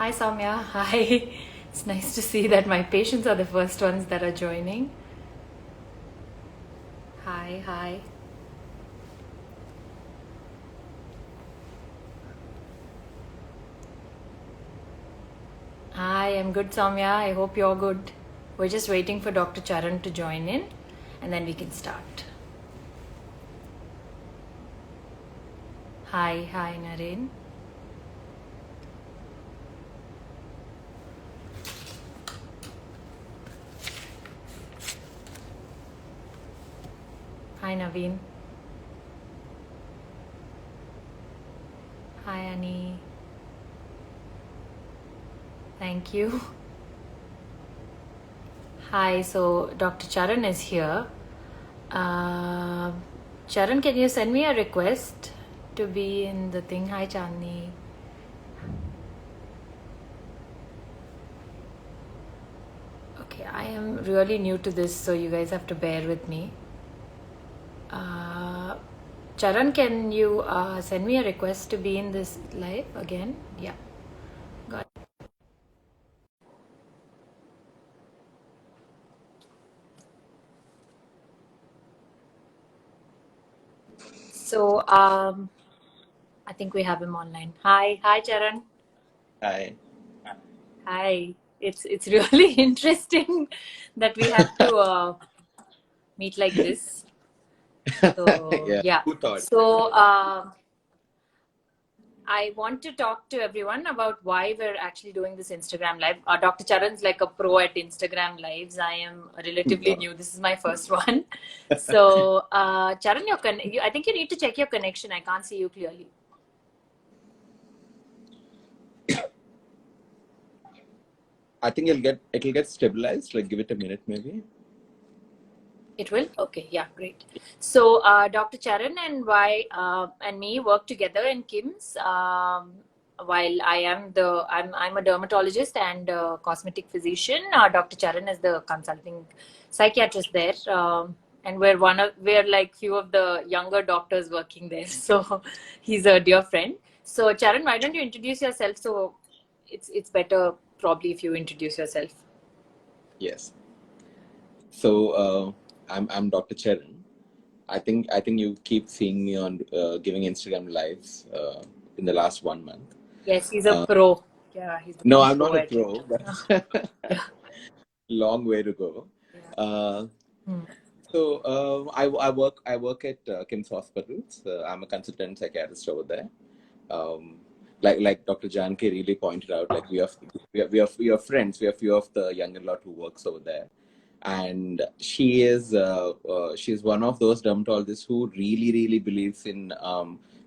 Hi Soumya, hi. It's nice to see that my patients are the first ones that are joining. Hi, hi. Hi, I'm good Soumya. I hope you're good. We're just waiting for Dr. Charan to join in and then we can start. Hi, hi Naren. Hi Naveen. Hi Annie. Thank you. Hi, so Dr. Charan is here. Uh, Charan, can you send me a request to be in the thing? Hi Chandni. Okay, I am really new to this, so you guys have to bear with me. Uh, Charan, can you send me a request to be in this live again? Yeah, got it. So, I think we have him online. Hi, hi, Charan. Hi. Hi. It's really interesting that we have to meet like this. So, Yeah, yeah. who thought? So, I want to talk to everyone about why we're actually doing this Instagram live. Dr. Charan's like a pro at Instagram lives. I am relatively No. new. This is my first one. So, Charan, I think you need to check your connection. I can't see you clearly. I think it'll get stabilized. Like give it a minute maybe. It will? Okay, yeah, great. So, Dr. Charan and me work together in KIMS. While I'm a dermatologist and a cosmetic physician. Dr. Charan is the consulting psychiatrist there. And we're like few of the younger doctors working there. So he's a dear friend. So Charan, why don't you introduce yourself? So it's better probably if you introduce yourself. Yes. So I'm Dr. Charan. I think you keep seeing me on giving Instagram lives in the last 1 month. Yes, he's a Uh, pro. Yeah, he's no, become I'm not pro a at it. pro, but Yeah. long way to go. Yeah. Uh, Hmm. I work at Kim's Hospitals. I'm a consultant psychiatrist over there. um, like Dr. Janaki really pointed out, like we are friends. We have few of the younger lot who works over there, and she's one of those dermatologists who really believes in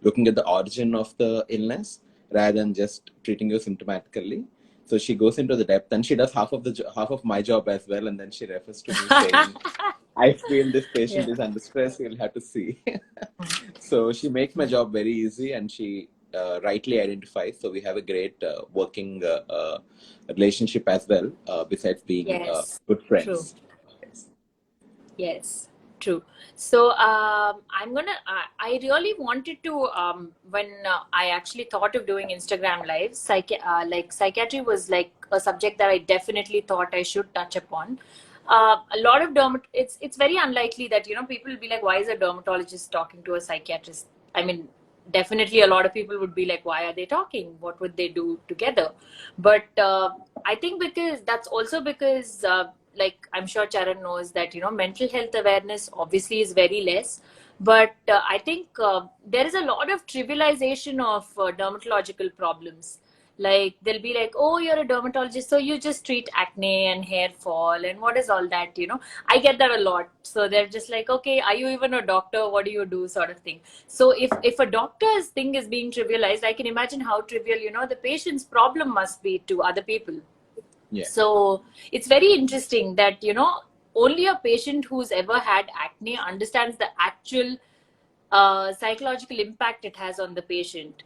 looking at the origin of the illness rather than just treating you symptomatically. So she goes into the depth, and she does half of my job as well, and then she refers to me saying, I feel this patient Yeah. is under stress. You'll have to see. Hmm. So she makes my Hmm. job very easy, and she rightly identifies. So we have a great working relationship as well, besides being Yes, good true. friends. Yes. Yes, true. So I really wanted to when I actually thought of doing Instagram lives, like psychiatry was like a subject that I definitely thought I should touch upon. A lot of it's very unlikely that people will be like, why is a dermatologist talking to a psychiatrist? I mean, definitely a lot of people would be like, why are they talking? What would they do together? But I think because that's also because like I'm sure Charan knows that mental health awareness obviously is very less, but I think there is a lot of trivialization of dermatological problems. Like they'll be like, oh, you're a dermatologist, so you just treat acne and hair fall, and what is all that? I get that a lot. So they're just like, okay, are you even a doctor? What do you do, sort of thing. So if a doctor's thing is being trivialized, I can imagine how trivial the patient's problem must be to other people. Yeah. So it's very interesting that only a patient who's ever had acne understands the actual psychological impact it has on the patient,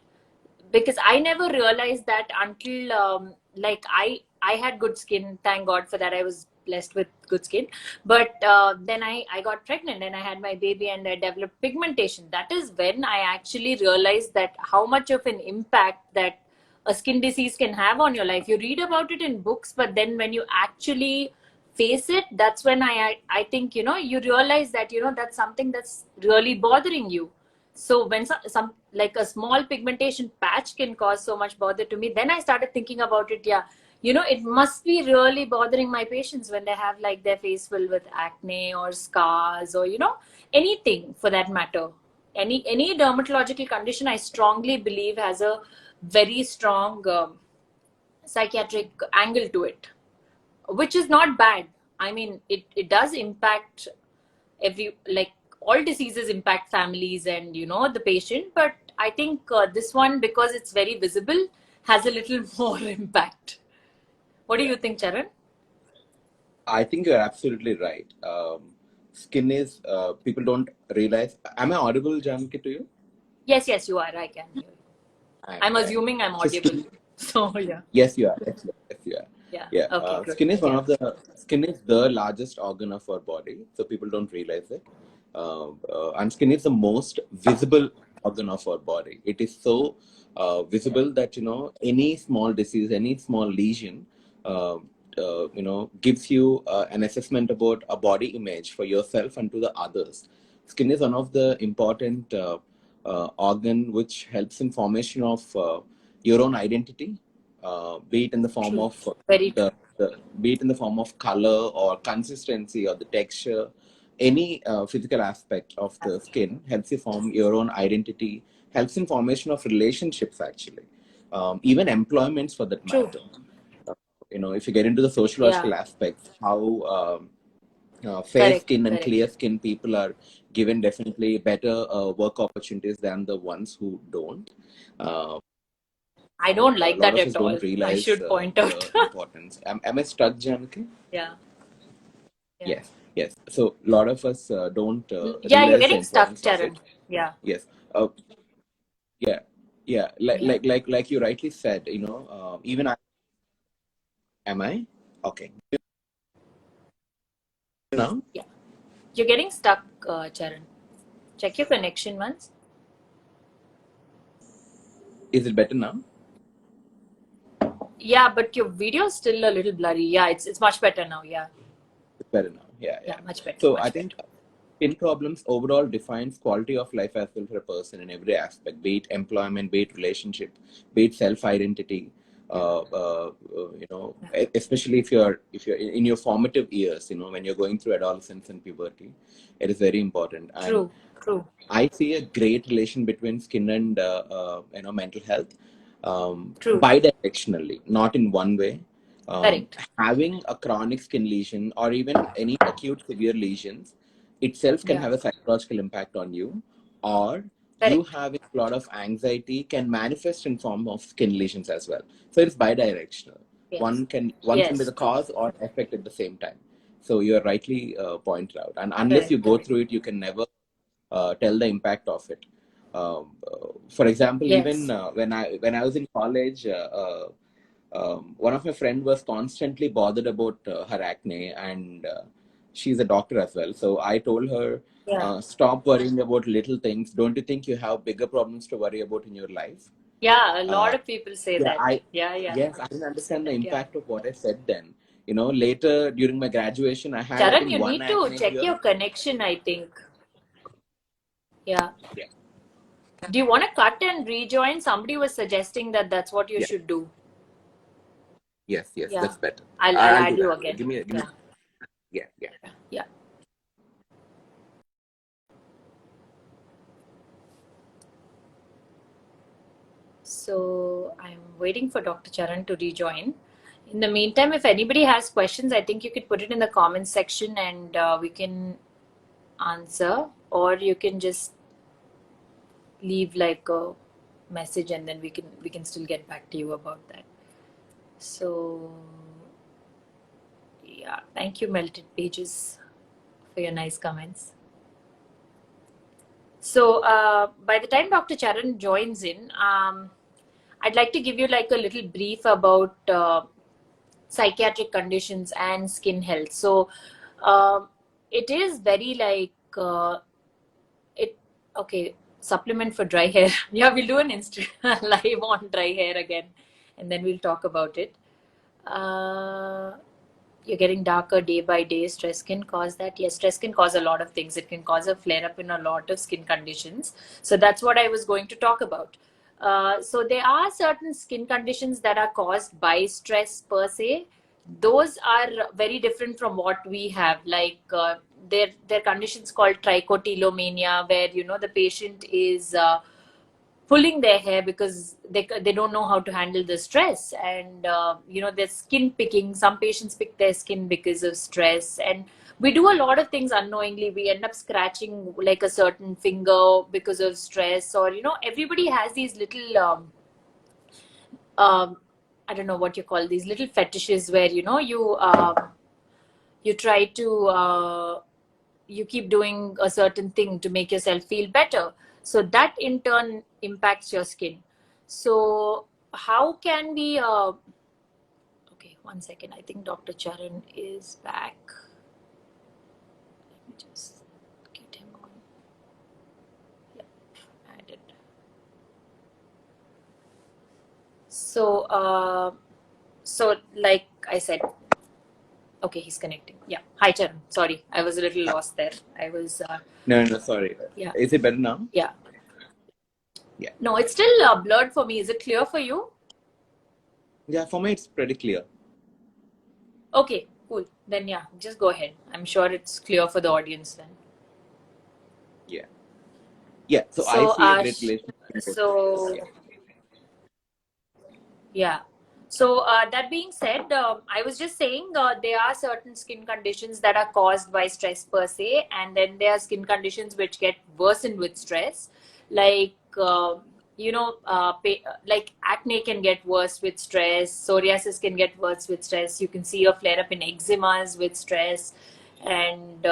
because I never realized that until like I had good skin, thank God for that. I was blessed with good skin, but then I got pregnant and I had my baby and I developed pigmentation. That is when I actually realized that how much of an impact that a skin disease can have on your life. You read about it in books, but then when you actually face it, that's when I think, you know, you realize that, you know, that's something that's really bothering you. So when some like a small pigmentation patch can cause so much bother to me, then I started thinking about it. Yeah, you know, it must be really bothering my patients when they have like their face filled with acne or scars, or, you know, anything for that matter. Any dermatological condition, I strongly believe, has a very strong psychiatric angle to it, which is not bad. I mean, it does impact every, like, all diseases impact families and, you know, the patient, but I think this one, because it's very visible, has a little more impact. What do Yeah. you think, Charan? I think you're absolutely right. Skin is, people don't realize. Am I audible, Janaki, to you? Yes, you are. I can hear you. I'm Yeah. assuming I'm So audible. skin, So yeah. yes, you are. Yes, you are. Yeah. Yeah. Okay, good. One Yeah. of the skin is the largest organ of our body, so people don't realize it. And skin is the most visible organ of our body. It is so visible that, you know, any small disease, any small lesion, uh, you know, gives you an assessment about a body image for yourself and to the others. Skin is one of the important organ which helps in formation of your own identity, be it in the form True. of Very the, true. be it in the form of color or consistency or the texture. Any physical aspect of the skin helps you form your own identity, helps in formation of relationships actually, even employments for that True. matter. You know, if you get into the Yeah. sociological aspects, how fair Correct. skin and clear Correct. skin people are given definitely better work opportunities than the ones who don't. Uh, I don't a like lot that of us at don't all. I realize should point the out. importance. Am I stuck, Janaki? Yeah. Yeah. Yes, yes. So a lot of us don't Yeah, you're realize the getting stuck, importance of it. Charan. Yeah. Yes. Uh, yeah, yeah. Yeah. Like you rightly said, you know, even I, am I? Okay. Now, Yeah. You're getting stuck, Charan. Check your connection once. is it better now? Yeah, but your video is still a little blurry. Yeah, it's much better now. Yeah. It's better now. Yeah, Yeah, yeah. much better. So I Much think better. skin problems overall defines quality of life as well for a person in every aspect, be it employment, be it relationship, be it self-identity. Yeah. You know, Yeah. especially if you're in your formative years, you know, when you're going through adolescence and puberty, it is very important. And True. True. I see a great relation between skin and you know, mental health, True. bidirectionally, not in one way. Correct. Having a chronic skin lesion or even any acute severe lesions itself can Yeah. have a psychological impact on you, or you Correct. having a lot of anxiety can manifest in form of skin lesions as well. So it's bidirectional. Yes. One can be the Yes. True. cause or effect at the same time. So you're rightly pointed out, and unless you Correct. go Correct. through it, you can never tell the impact of it. For example, even Yes. when I was in college, one of my friend was constantly bothered about her acne, and she's a doctor as well. So I told her, Yeah. stop worrying about little things. Don't you think you have bigger problems to worry about in your life? Yeah. A Uh, lot of people say yeah, that. I Yeah. Yeah. yes, I didn't Say understand the that. Yeah. impact of what I said then. You know, later during my graduation, I had I Charan, think you one need to acne check here. your connection, I think. Yeah. Yeah, Do you want to cut and rejoin? Somebody was suggesting that that's what you yeah, should do. yes, Yeah. that's better. I'll I'll do add you that. again. Give me, Yeah. yeah, yeah. Yeah. So I'm waiting for Dr. Charan to rejoin. In the meantime, if anybody has questions, I think you could put it in the comments section and we can answer, or you can just leave like a message and then we can still get back to you about that. So yeah, thank you, Melted Pages, for your nice comments. So by the time Dr. Charan joins in, I'd like to give you like a little brief about psychiatric conditions and skin health. So it is very like it. Okay, supplement for dry hair. Yeah, we'll do an Insta live on dry hair again. and then we'll talk about it. Uh, you're getting darker day by day. Stress can cause that. Yes, stress can cause a lot of things. It can cause a flare up in a lot of skin conditions. So that's what I was going to talk about. So there are certain skin conditions that are caused by stress per se. Those are very different from what we have. Like there are conditions called trichotillomania, where the patient is pulling their hair because they don't know how to handle the stress, and their skin picking. Some patients pick their skin because of stress, and we do a lot of things unknowingly. We end up scratching like a certain finger because of stress, or everybody has these little um, I don't know what you call these little fetishes, where you try to you keep doing a certain thing to make yourself feel better. So that in turn impacts your skin. So how can we okay, one second, I think Dr. Charan is back. Let me just get him on. Yep, added. So like I said, okay, he's connecting. Yeah, hi Charan, sorry, I was a little lost there. I was No, sorry. yeah. Is it better now? Yeah. Yeah. No, it's still blurred for me. Is it clear for you? Yeah, for me it's pretty clear. Okay, cool. Then yeah, just go ahead. I'm sure it's clear for the audience then. Yeah. Yeah. So I So, see a great relationship in both cases. so Yeah. yeah. So that being said, I was just saying there are certain skin conditions that are caused by stress per se, and then there are skin conditions which get worsened with stress, like like acne can get worse with stress, psoriasis can get worse with stress. You can see a flare up in eczemas with stress, and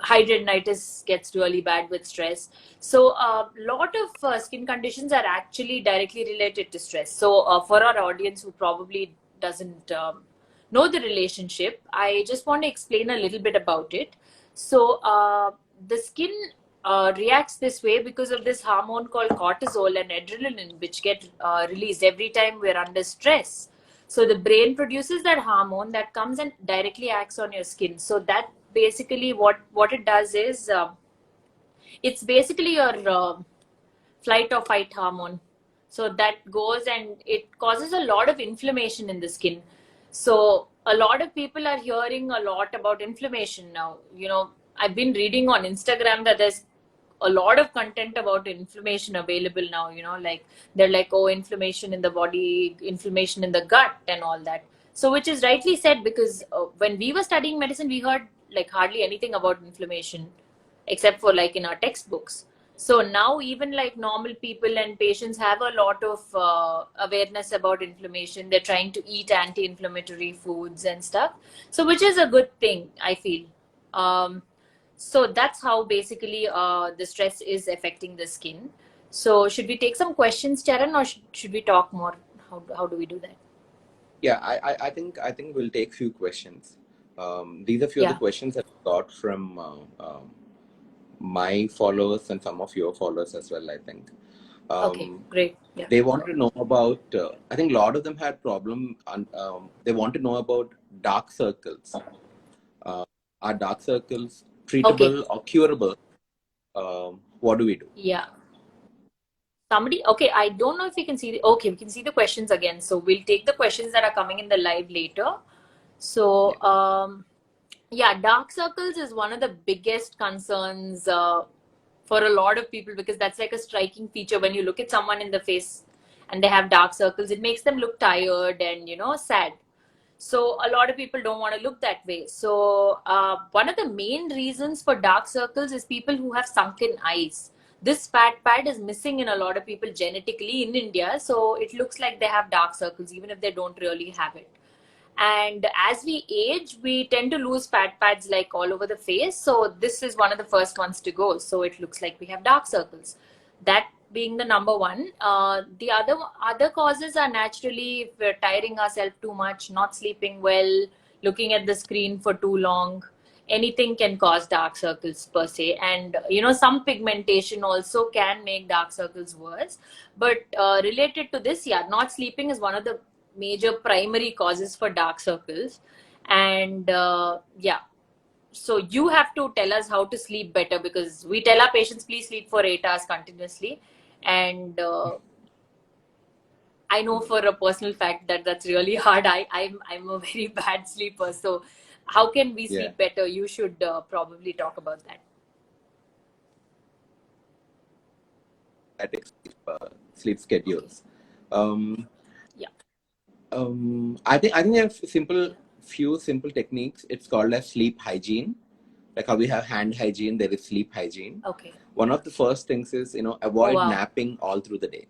hidradenitis gets really bad with stress. So a lot of skin conditions are actually directly related to stress. So for our audience who probably doesn't know the relationship, I just want to explain a little bit about it. So the skin reacts this way because of this hormone called cortisol and adrenaline, which get released every time we're under stress. So the brain produces that hormone that comes and directly acts on your skin. So that basically what it does is it's basically your flight or fight hormone. So that goes and it causes a lot of inflammation in the skin. So a lot of people are hearing a lot about inflammation now. I've been reading on Instagram that there's a lot of content about inflammation available now. Like they're like, oh, inflammation in the body, inflammation in the gut, and all that. So which is rightly said, because when we were studying medicine, we heard like hardly anything about inflammation except for like in our textbooks. So now even like normal people and patients have a lot of awareness about inflammation. They're trying to eat anti-inflammatory foods and stuff. So which is a good thing, I feel. So that's how basically the stress is affecting the skin. So should we take some questions, Charan, or should we talk more? How do we do that? Yeah, I think we'll take few questions. These are few of the Yeah. questions that I got from my followers and some of your followers as well, I think. Okay, great. Yeah. They wanted to know about, I think a lot of them had problem, they want to know about dark circles. Uh, are dark circles Okay. treatable or curable? What do we do? Yeah. Somebody, okay, I don't know if we can see okay, we can see the questions again. So we'll take the questions that are coming in the live later. Yeah. So, yeah, dark circles is one of the biggest concerns for a lot of people, because that's like a striking feature. When you look at someone in the face and they have dark circles, it makes them look tired and, sad. So a lot of people don't want to look that way. So one of the main reasons for dark circles is people who have sunken eyes. This fat pad is missing in a lot of people genetically in India, so it looks like they have dark circles even if they don't really have it. And as we age, we tend to lose fat pads like all over the face. So this is one of the first ones to go. So it looks like we have dark circles. That being the number one. The other causes are naturally if we're tiring ourselves too much, not sleeping well, looking at the screen for too long. anything can cause dark circles per se, and some pigmentation also can make dark circles worse. But related to this, yeah, not sleeping is one of the major primary causes for dark circles. And yeah, so you have to tell us how to sleep better, because we tell our patients please sleep for 8 hours continuously, and I know for a personal fact that that's really hard. I'm a very bad sleeper. So how can we Yeah. sleep better? You should probably talk about that. Static sleep Okay. schedules. Um, Yeah. I think there are few simple techniques. It's called as sleep hygiene. Like how we have hand hygiene, there is sleep hygiene. Okay. One of the first things is, Oh avoid wow. napping all through the day.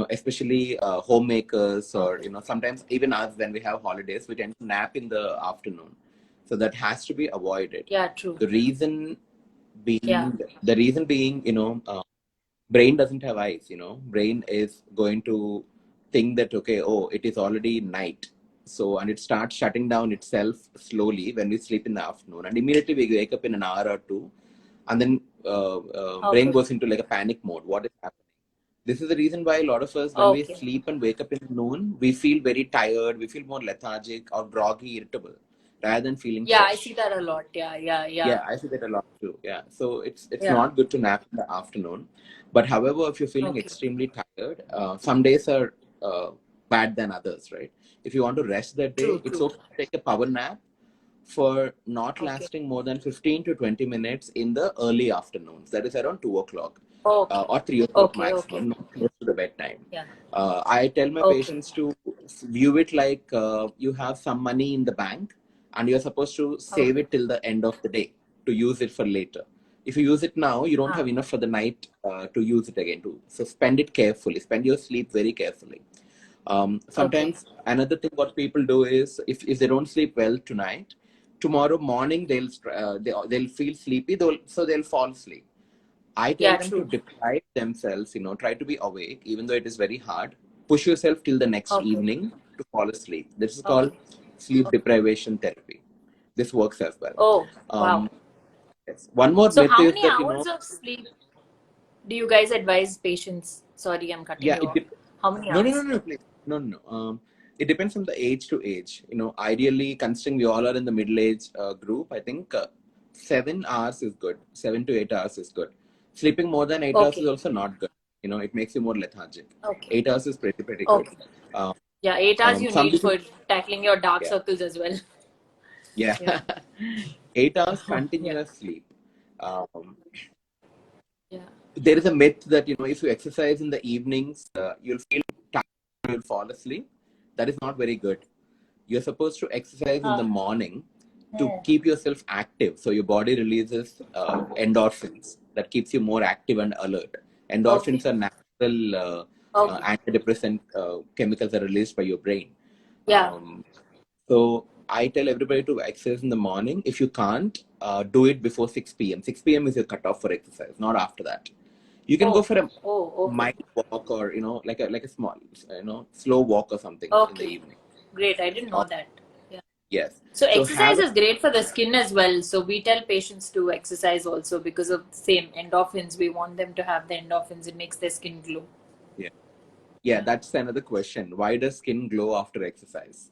Especially homemakers, or Okay. sometimes even us, when we have holidays, we tend to nap in the afternoon. So that has to be avoided. Yeah. True. The reason Yeah. being, brain doesn't have eyes. Brain is going to think that, okay, oh, it is already night. So, and it starts shutting down itself slowly when we sleep in the afternoon, and immediately we wake up in an hour or two, and then brain Okay. goes into like a panic mode. What is happening? This is the reason why a lot of us, when we Okay. sleep and wake up in the noon, we feel very tired, we feel more lethargic or groggy, irritable, rather than feeling Yeah, I see fresh. that a lot. Yeah. Yeah. Yeah. Yeah, I see that a lot too. Yeah, so it's Yeah. not good to nap in the afternoon. But however, if you're feeling Okay. extremely tired, some days are bad than others, right? If you want to rest that day, True. it's True. okay to take a power nap for not Okay. lasting more than 15 to 20 minutes in the early afternoons. That is around 2 o'clock Okay. or 3 o'clock Okay. Okay. maximum, not close to the bedtime. Yeah. I tell my Okay. patients to view it like you have some money in the bank and you're supposed to save Okay. it till the end of the day to use it for later. If you use it now, you don't Ah. have enough for the night to use it again. So spend it carefully. Spend your sleep very carefully. Okay. Sometimes another thing what people do is, if they don't sleep well tonight, tomorrow morning they'll feel sleepy, so they'll fall asleep. I tell Yeah. them to True. deprive themselves, try to be awake, even though it is very hard. Push yourself till the next Okay. evening to fall asleep. This is called Okay. sleep Okay. deprivation therapy. This works as well. Oh wow. Um, yes. One more So myth how is many that, hours of sleep do you guys advise patients? Sorry, I'm cutting yeah, you off. How many no, no, no, hours? no, please. No, no, no. It depends from the age to age. Ideally, considering we all are in the middle age group, I think 7 hours is good. 7 to 8 hours is good. Sleeping more than 8 hours is Okay. also not good. It makes you more lethargic. Okay. 8 hours is pretty, pretty good. Okay. Um, Yeah, 8 hours you some need people, for tackling your dark yeah, circles as well. yeah, Yeah. 8 hours Yeah. continuous sleep. Um, Yeah. there is a myth that, if you exercise in the evenings, you'll feel tired, you'll fall asleep. That is not very good. You're supposed to exercise in the Uh, morning to hmm. keep yourself active. So your body releases endorphins that keeps you more active and alert. Okay. Endorphins are natural Okay. antidepressant chemicals that are released by your brain. Yeah. So I tell everybody to exercise in the morning. If you can't, do it before 6 p.m. 6 p.m. is your cutoff for exercise, not after that. You can go Oh. for a Oh, okay. mild walk, or like a small slow walk or something in the Okay. evening. Great. I didn't know Or, that. Yeah. yes. So So have exercise is great for the skin as well. So we tell patients to exercise also because of the same endorphins. We want them to have the endorphins. It makes their skin glow. yeah, yeah. Yeah. That's another question. Why does skin glow after exercise?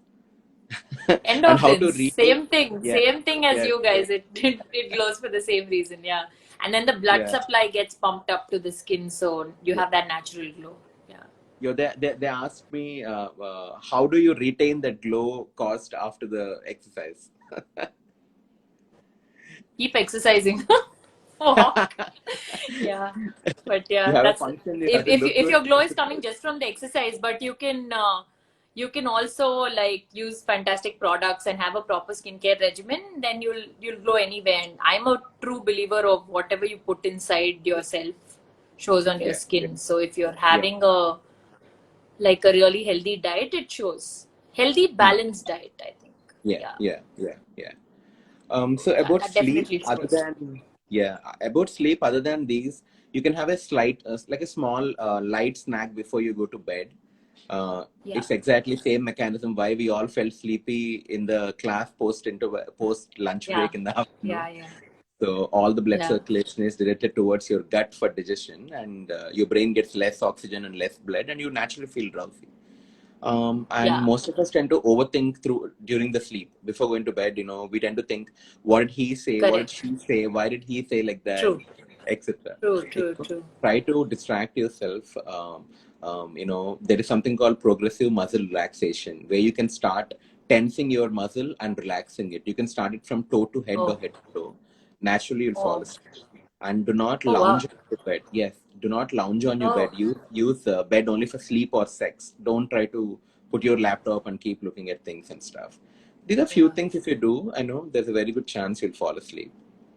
And how to Endorphins, read? Yeah, same thing as yes, you yes, guys. It glows for the same reason, yeah. And then the blood yeah. supply gets pumped up to the skin, so you Yeah. have that natural glow. Yeah. They asked me, how do you retain that glow caused after the exercise? Keep exercising. Walk. Yeah. But You yeah, have a that's function, you if have to look if good, your glow is coming exercise. just from the exercise, but you can also like use fantastic products and have a proper skincare regimen, then you'll glow anywhere. And I'm a true believer of whatever you put inside yourself shows on your Yeah, yeah, skin. So if you're yeah. having a really healthy diet, it shows. Healthy, Hmm. balanced diet, I think. Yeah, Yeah. yeah, yeah, yeah. So Yeah, about that sleep, definitely other shows. than yeah, about sleep, other than these, you can have a slight, like a small light snack before you go to bed. Yeah. It's exactly same mechanism why we all felt sleepy in the class post lunch Yeah. break in the afternoon. Yeah. Yeah. So all the blood Yeah. circulation is directed towards your gut for digestion, and your brain gets less oxygen and less blood, and you naturally feel drowsy. And Yeah. most of us tend to overthink through during the sleep before going to bed. We tend to think, what did he say? What did Correct. she say? Why did he say like that? True. Etc. True. You True. True. try to distract yourself. There is something called progressive muscle relaxation where you can start tensing your muscle and relaxing it. You can start it from toe to head or Oh. head to toe. Naturally, you'll fall Oh. asleep. And do not Oh. lounge Wow. on your bed. Yes, do not lounge on your bed. Oh. Use bed only for sleep or sex. Don't try to put your laptop and keep looking at things and stuff. These are few Yeah. things. If you do, I know there's a very good chance you'll fall asleep.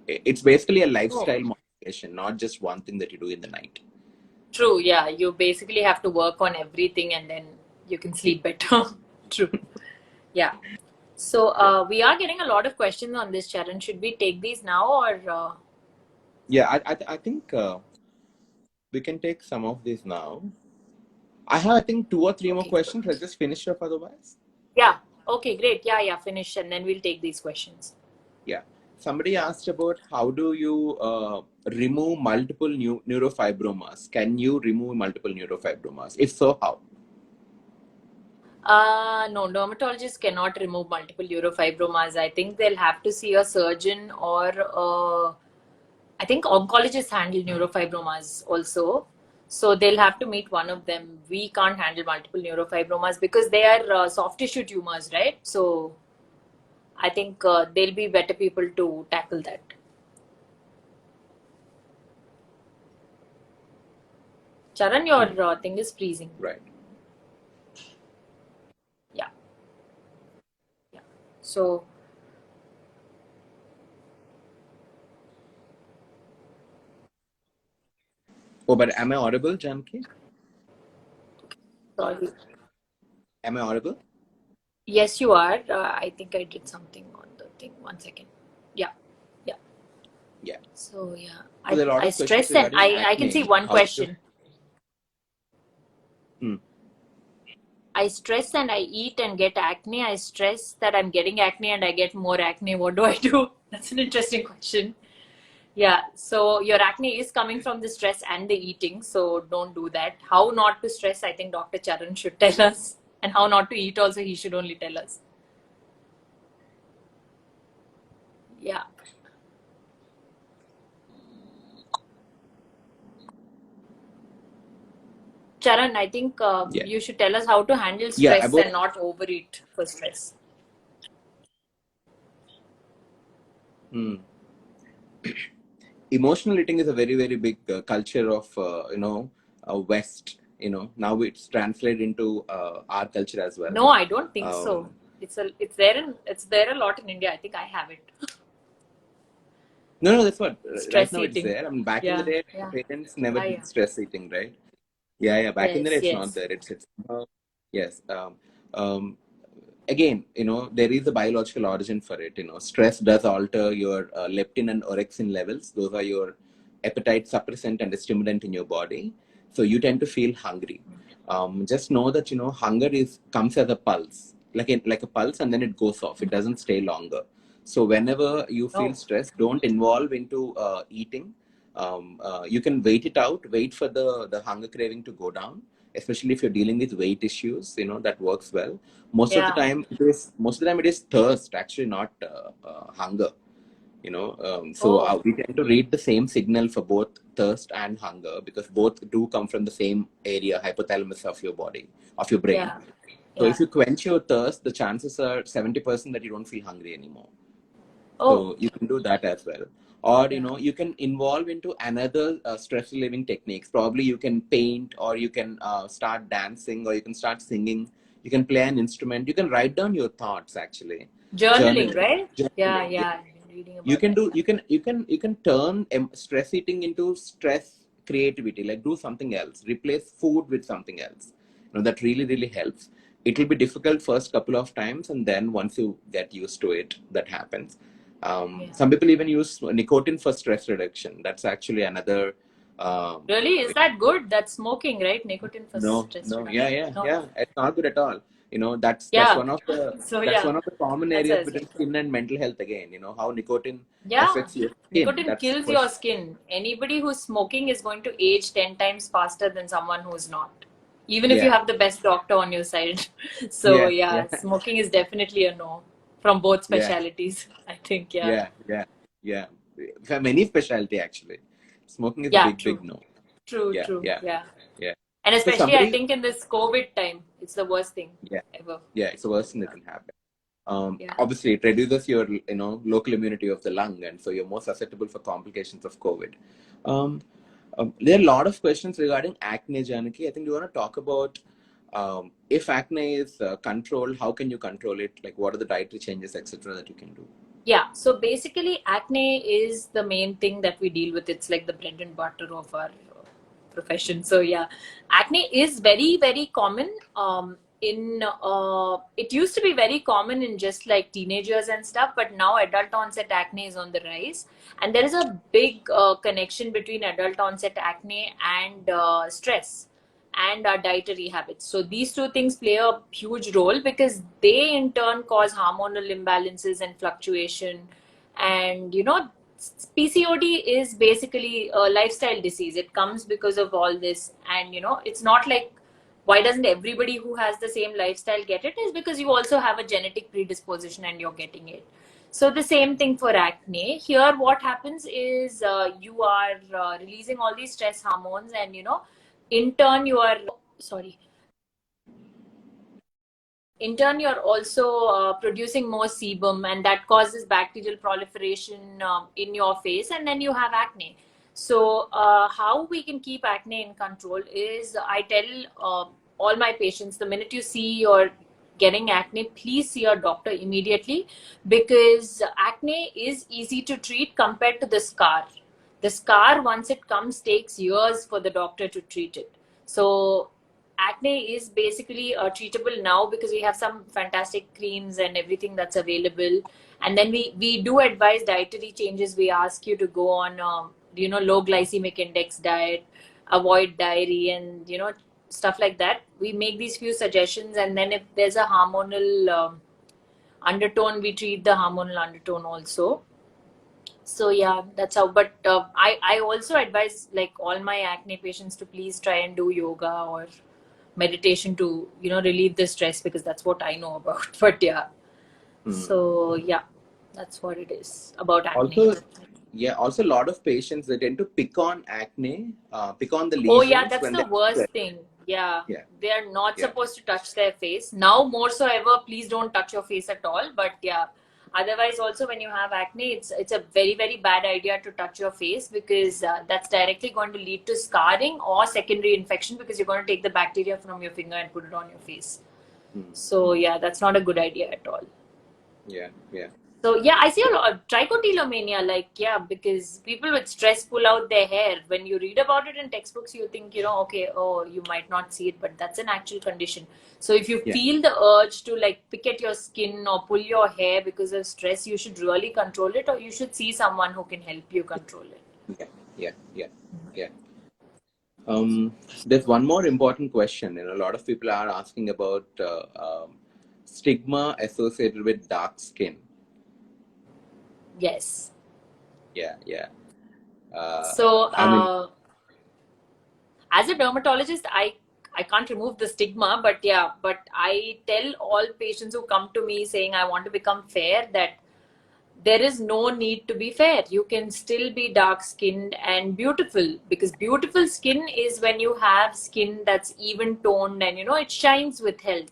It's basically a Oh. lifestyle modification, not just one thing that you do in the night. True. Yeah. You basically have to work on everything, and then you can sleep better. True. Yeah. So Yeah, we are getting a lot of questions on this, Charan. Should we take these now or? yeah. I think we can take some of these now. I have, I think, 2 or 3 more Okay. questions. Let's just finish up otherwise. Yeah. Okay. Great. Yeah. Yeah. Finish, and then we'll take these questions. Yeah. Somebody asked about how do you remove multiple neurofibromas? Can you remove multiple neurofibromas? If so, how? No, dermatologists cannot remove multiple neurofibromas. I think they'll have to see a surgeon or I think oncologists handle neurofibromas also. So they'll have to meet one of them. We can't handle multiple neurofibromas because they are soft tissue tumors, right? So I think they'll be better people to tackle that. Charan, your thing is freezing. Right. Yeah. Yeah. So, Oh, but am I audible, Janki? sorry. Am I audible? Yes, you are. I think I did something on the thing. 1 second. Yeah. Yeah. Yeah. So yeah, So there are a lot I of questions stress and regarding I can see acne. one How to? question. Hmm. I stress and I eat and get acne. I stress that I'm getting acne and I get more acne. What do I do? That's an interesting question. Yeah, so your acne is coming from the stress and the eating, so don't do that. How not to stress, I think Dr. Charan should tell us. And how not to eat also, he should only tell us. Yeah. Charan, I think Yeah. you should tell us how to handle Yeah. stress About. and not overeat for stress. Hmm. Emotional eating is a very very big culture of West. Now it's translated into our culture as well. No, I don't think so. Um, It's there a lot in India. I think I have it. no, that's what. Right Stress now it's eating. there. I mean, back in the Yeah, day, yeah, parents never yeah, did yeah. stress eating, right? Yeah, yeah. Back in the day, Yes, it's not yes. there. It's yes. Um, Again, there is a biological origin for it. Stress does alter your leptin and orexin levels. Those are your appetite suppressant and stimulant in your body. So you tend to feel hungry. Just know that hunger is comes as a pulse, like a pulse, and then it goes off. It doesn't stay longer. So whenever you feel Oh, stress, don't involve into eating. You can wait it out. Wait for the hunger craving to go down, especially if you're dealing with weight issues. That works well. yeah. Most of the time it is thirst, actually, not hunger. So Oh, we tend to read the same signal for both thirst and hunger because both do come from the same area, hypothalamus of your body, of your brain. yeah, So yeah. if you quench your thirst, the chances are 70% that you don't feel hungry anymore. Oh, So you can do that as well. Or, yeah. you can involve into another stress relieving techniques. Probably you can paint, or you can start dancing, or you can start singing. You can play an instrument. You can write down your thoughts, actually. Journaling, Journaling. right? Yeah, Journaling. yeah. I've been reading You about can that. do, Yeah. you can turn stress eating into stress creativity, like do something else, replace food with something else. That really really helps. It will be difficult first couple of times, and then once you get used to it, that happens. Yeah. Some people even use nicotine for stress reduction. That's actually another Really? Is that good? That's smoking, right? Nicotine for No, stress no, yeah, reduction? yeah, No. yeah. It's not good at all. You know, that's Yeah. one of the So that's yeah, one of the common that's what I areas was between like. skin and mental health again. You know, how nicotine Yeah, affects your skin. nicotine That's kills for your sure. skin. Anybody who's smoking is going to age 10 times faster than someone who's not. Even if you Yeah, have the best doctor on your side. So yeah, yeah, yeah, smoking is definitely a no from both yeah, specialities, I think. Yeah. yeah, yeah, yeah. For many specialty actually, smoking is a Yeah, big, true. big no. True, Yeah, true. yeah, Yeah. yeah. And So especially I somebody, think in this COVID time, it's the worst thing yeah, ever. yeah, it's the worst thing that can happen. Yeah. Obviously, it reduces your local immunity of the lung, and so you're more susceptible for complications of COVID. Um, there are a lot of questions regarding acne, Janaki. I think you want to talk about if acne is controlled, how can you control it? Like, what are the dietary changes, etc., that you can do? Yeah, so basically, acne is the main thing that we deal with. It's like the bread and butter of our profession. So yeah, acne is very, very common. It used to be very common in just like teenagers and stuff, but now adult onset acne is on the rise, and there is a big connection between adult onset acne and stress and our dietary habits. So these two things play a huge role because they in turn cause hormonal imbalances and fluctuation. And PCOD is basically a lifestyle disease. It comes because of all this. And it's not like why doesn't everybody who has the same lifestyle get it, is because you also have a genetic predisposition and you're getting it. So the same thing for acne. Here what happens is you are releasing all these stress hormones, and in turn you are sorry in turn you're also producing more sebum, and that causes bacterial proliferation in your face, and then you have acne. So how we can keep acne in control is, I tell all my patients, the minute you see you're getting acne, please see your doctor immediately, because acne is easy to treat compared to the scar. The scar, once it comes, takes years for the doctor to treat it. So acne is basically treatable now because we have some fantastic creams and everything that's available. And then we do advise dietary changes. We ask you to go on low glycemic index diet, avoid dairy, and stuff like that. We make these few suggestions, and then if there's a hormonal undertone, we treat the hormonal undertone also. So yeah, that's how. But I also advise like all my acne patients to please try and do yoga or meditation to relieve the stress, because that's what I know about. But yeah, Hmm. so yeah, that's what it is about acne. Also, yeah, also a lot of patients, they tend to pick on acne, pick on the Oh yeah, lesions that's when the they're worst thing. Yeah, yeah, they are not yeah. supposed to touch their face now more so ever. Please don't touch your face at all. But yeah, otherwise also when you have acne, it's a very, very bad idea to touch your face, because that's directly going to lead to scarring or secondary infection, because you're going to take the bacteria from your finger and put it on your face. Hmm. So yeah, that's not a good idea at all. Yeah, yeah. So yeah, I see a lot of trichotillomania, like yeah, because people with stress pull out their hair. When you read about it in textbooks, you think okay, oh, you might not see it, but that's an actual condition. So if you Yeah. feel the urge to like pick at your skin or pull your hair because of stress, you should really control it, or you should see someone who can help you control it. Yeah, yeah, yeah, yeah. There's one more important question. A lot of people are asking about stigma associated with dark skin. Yes. Yeah, yeah. So I mean, as a dermatologist, I can't remove the stigma, but yeah, but I tell all patients who come to me saying I want to become fair that there is no need to be fair. You can still be dark skinned and beautiful, because beautiful skin is when you have skin that's even toned and it shines with health.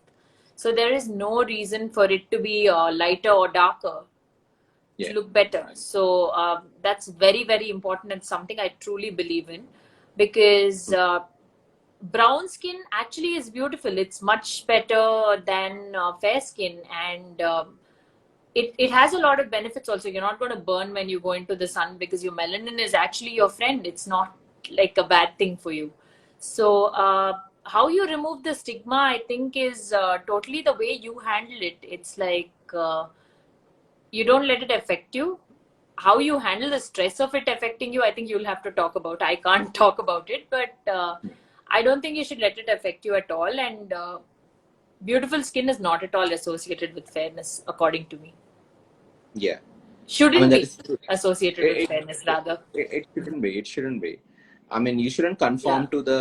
So there is no reason for it to be lighter or darker to yeah. look better. So that's very, very important, and something I truly believe in, because brown skin actually is beautiful. It's much better than fair skin, and it has a lot of benefits also. You're not going to burn when you go into the sun, because your melanin is actually your friend. It's not like a bad thing for you. So how you remove the stigma, I think, is totally the way you handle it. It's like you don't let it affect you. how you handle the stress of it affecting you, I think you'll have to talk about. I can't talk about it, but I don't think you should let it affect you at all. And beautiful skin is not at all associated with fairness, according to me. Yeah. I mean, Shouldn't that be is true. associated with It, fairness, rather. it shouldn't be. It shouldn't be. I mean, you shouldn't conform Yeah. to the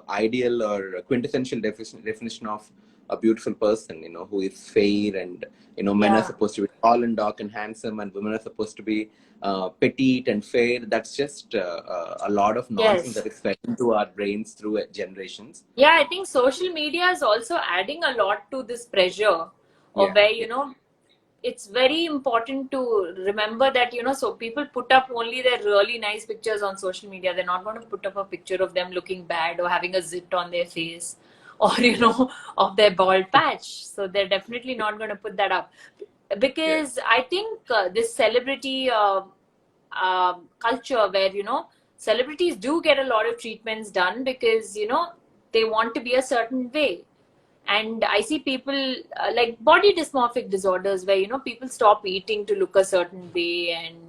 ideal or quintessential definition of a beautiful person, who is fair, and, men are Yeah. supposed to be tall and dark and handsome, and women are supposed to be petite and fair. That's just a lot of nonsense Yes. that is fed into our brains through generations. Yeah, I think social media is also adding a lot to this pressure of Yeah. where, Yeah. it's very important to remember that, so people put up only their really nice pictures on social media. They're not going to put up a picture of them looking bad or having a zit on their face or, Yeah. of their bald patch. So they're definitely not going to put that up. Yeah. Because I think this celebrity culture where, celebrities do get a lot of treatments done because, they want to be a certain way. And I see people like body dysmorphic disorders where, people stop eating to look a certain way and,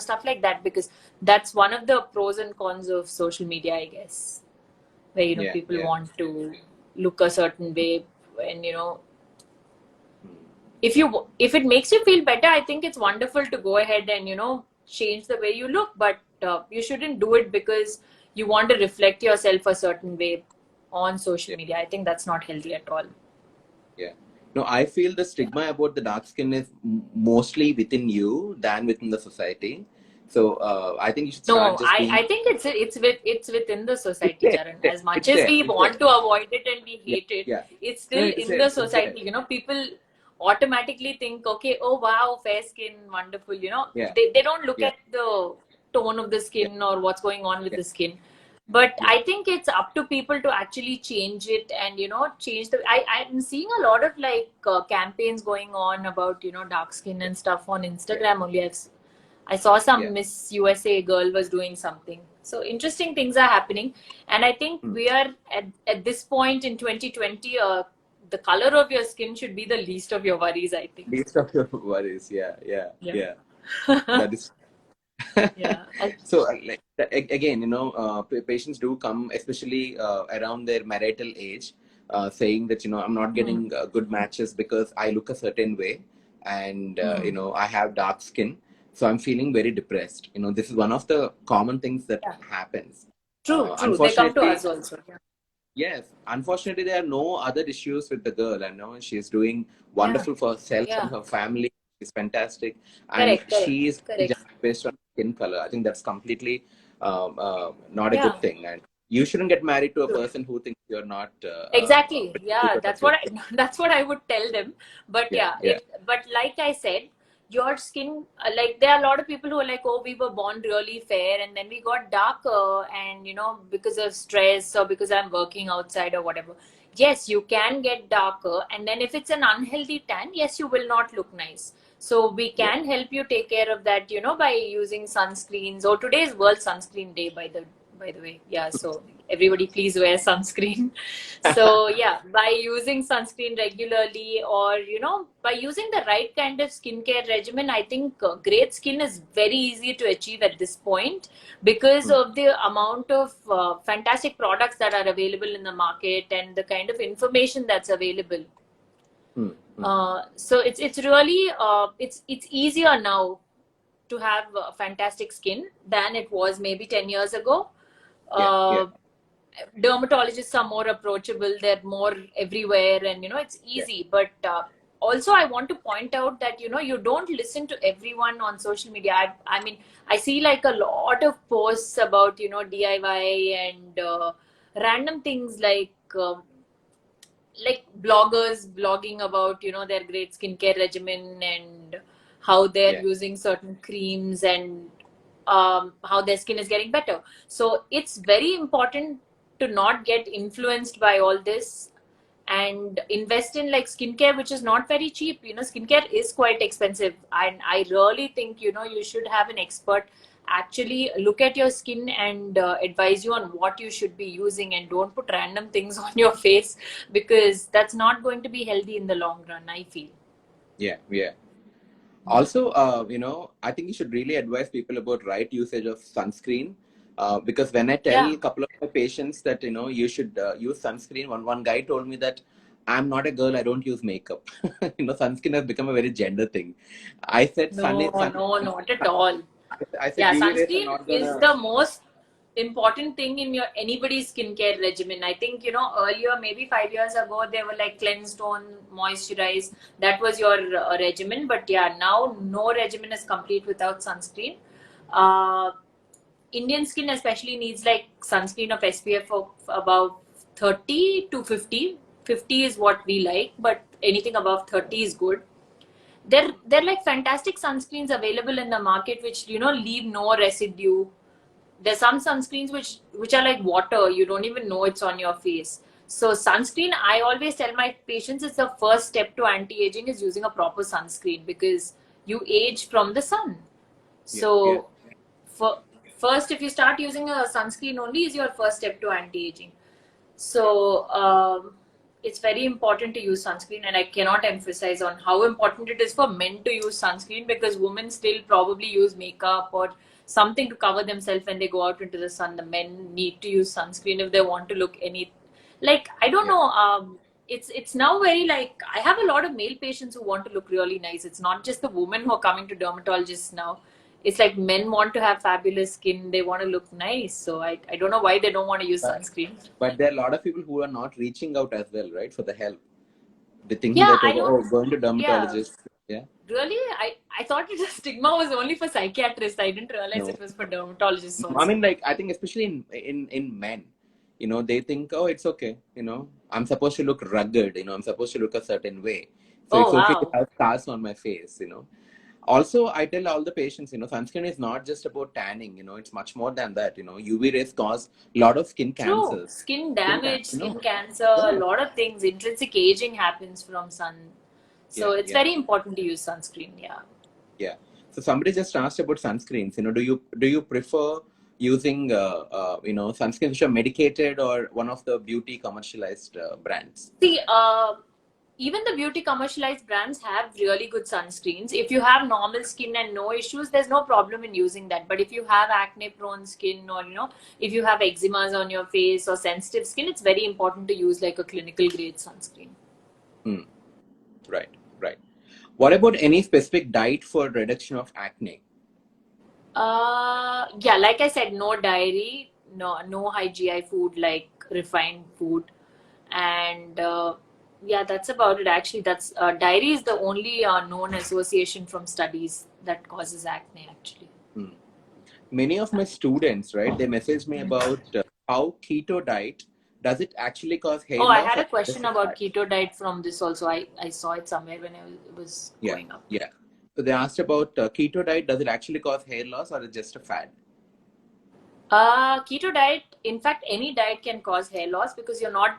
stuff like that, because that's one of the pros and cons of social media, I guess, where, Yeah. people Yeah. want to look a certain way. And, Hmm. if it makes you feel better, I think it's wonderful to go ahead and, change the way you look, but you shouldn't do it because you want to reflect yourself a certain way on social Yeah. media. I think that's not healthy at all. Yeah. No, I feel the Yeah. stigma about the dark skin is mostly within you than within the society. So I think you should start No, just I being. think it's within the It's society, there. Charan. It's there. As much It's as there. we It's there. want to avoid it and we Yeah. hate it, Yeah. it's No, still it's in there. the It's there. society. People automatically think, okay, oh wow, fair skin, wonderful. Yeah. They don't look Yeah. at the tone of the Yeah. skin or what's going on with Yeah. the skin. But Yeah. I think it's up to people to actually change it and, change the. I'm seeing a lot of like campaigns going on about, dark skin and stuff on Yeah. Instagram only. I saw Yeah. some Miss USA girl was doing something. So interesting things are happening. And I think Hmm. we are at this point in 2020, the color of your skin should be the least of your worries, I think. Least of your worries. Yeah. Yeah. Yeah. Yeah. That is. Yeah. So like again, patients do come, especially around their marital age, saying that, I'm not Hmm. getting good matches because I look a certain way, and Hmm. I have dark skin, so I'm feeling very depressed. This is one of the common things that Yeah. happens. True, true. They come to Unfortunately, us also. Yeah. yes, unfortunately, there are no other issues with the girl. I know she's doing Yeah. wonderful for herself and Yeah. her family. She's fantastic, and Correct, correct, she is correct. judged based on skin color. I think that's completely not a Yeah. good thing. And you shouldn't get married to a True. person who thinks you're not Exactly. pretty Yeah, because of that's your what skin. that's what I would tell them. But Yeah, yeah, yeah, but like I said, your skin, like there are a lot of people who are like, oh, we were born really fair and then we got darker, and because of stress or because I'm working outside or whatever. Yes, you can get darker, and then if it's an unhealthy tan, yes, you will not look nice. So we yeah. can help you take care of that, by using sunscreens. Or today is World Sunscreen Day, by the way. Yeah, so everybody please wear sunscreen. So yeah, by using sunscreen regularly, or by using the right kind of skincare regimen, I think great skin is very easy to achieve at this point because Hmm, of the amount of fantastic products that are available in the market and the kind of information that's available. hmm, hmm. So it's really it's easier now to have fantastic skin than it was maybe 10 years ago. Yeah, yeah, uh, Dermatologists are more approachable, they're more everywhere, and it's yeah, easy. But also I want to point out that you don't listen to everyone on social media. I mean, I see like a lot of posts about DIY and random things like bloggers blogging about their great skincare regimen and how they're yeah, using certain creams and how their skin is getting better. So it's very important to not get influenced by all this and invest in like skincare, which is not very cheap. Skincare is quite expensive, and I really think you should have an expert actually look at your skin and advise you on what you should be using, and don't put random things on your face, because that's not going to be healthy in the long run, I feel. yeah, yeah. Also, I think you should really advise people about right usage of sunscreen. Because when I tell Yeah. a couple of my patients that you should use sunscreen, one guy told me that I'm not a girl, I don't use makeup. Sunscreen has become a very gender thing. I said No, no, not at all. I said Yeah, UV rays are sunscreen not is gonna. the most important thing in your anybody's skincare regimen. I think, earlier, maybe 5 years ago, they were like cleanse, tone, moisturize. That was your regimen. But yeah, now no regimen is complete without sunscreen. Uh, Indian skin especially needs like sunscreen of SPF of about 30 to 50. 50 is what we like, but anything above 30 is good. They're like fantastic sunscreens available in the market which leave no residue. There's some sunscreens which are like water, you don't even know it's on your face. So sunscreen, I always tell my patients, is the first step to anti-aging is using a proper sunscreen, because you age from the sun. Yeah, yeah. So for first, if you start using a sunscreen only, is your first step to anti-aging. So it's very important to use sunscreen, and I cannot emphasize on how important it is for men to use sunscreen, because women still probably use makeup or something to cover themselves when they go out into the sun. The men need to use sunscreen if they want to look any, like, I don't Yeah. know. It's now very, like, I have a lot of male patients who want to look really nice. It's not just the women who are coming to dermatologists now. It's like men want to have fabulous skin. They want to look nice. So I don't know why they don't want to use But, sunscreen. but there are a lot of people who are not reaching out as well, right, for the help. They thinking Yeah, that I don't. going to Yeah, dermatologist. Yeah. really. I thought the stigma was only for psychiatrists. I didn't realize No. it was for dermatologists I also. mean, like, I think especially in men, they think, oh, it's okay. I'm supposed to look rugged. I'm supposed to look a certain way. So Oh it's okay to wow. have scars on my face. Also, I tell all the patients, sunscreen is not just about tanning. It's much more than that. UV rays cause a lot of skin True. cancers. Skin Skin damage, cancer. skin cancer, a Yeah, lot of things. Intrinsic aging happens from sun. So yeah, it's yeah, very important to use sunscreen. Yeah. yeah. So somebody just asked about sunscreens. Do you prefer using sunscreens which are medicated or one of the beauty commercialized brands? See, even the beauty commercialized brands have really good sunscreens. If you have normal skin and no issues, there's no problem in using that. But if you have acne prone skin, or if you have eczemas on your face or sensitive skin, it's very important to use like a clinical grade sunscreen. Hmm. Right, right. What about any specific diet for reduction of acne? Yeah, like I said, no dairy, no high GI food like refined food, and yeah, that's about it. Actually, that's dairy is the only known association from studies that causes acne. Actually. Hmm. Many of my students, right, they message me about how keto diet, does it actually cause hair Oh, I loss had or a just question a about fad? keto diet from this also. I saw it somewhere when I was Yeah, going up. yeah. So they asked about keto diet, does it actually cause hair loss or is it just a fad? Keto diet, in fact, any diet can cause hair loss because you're not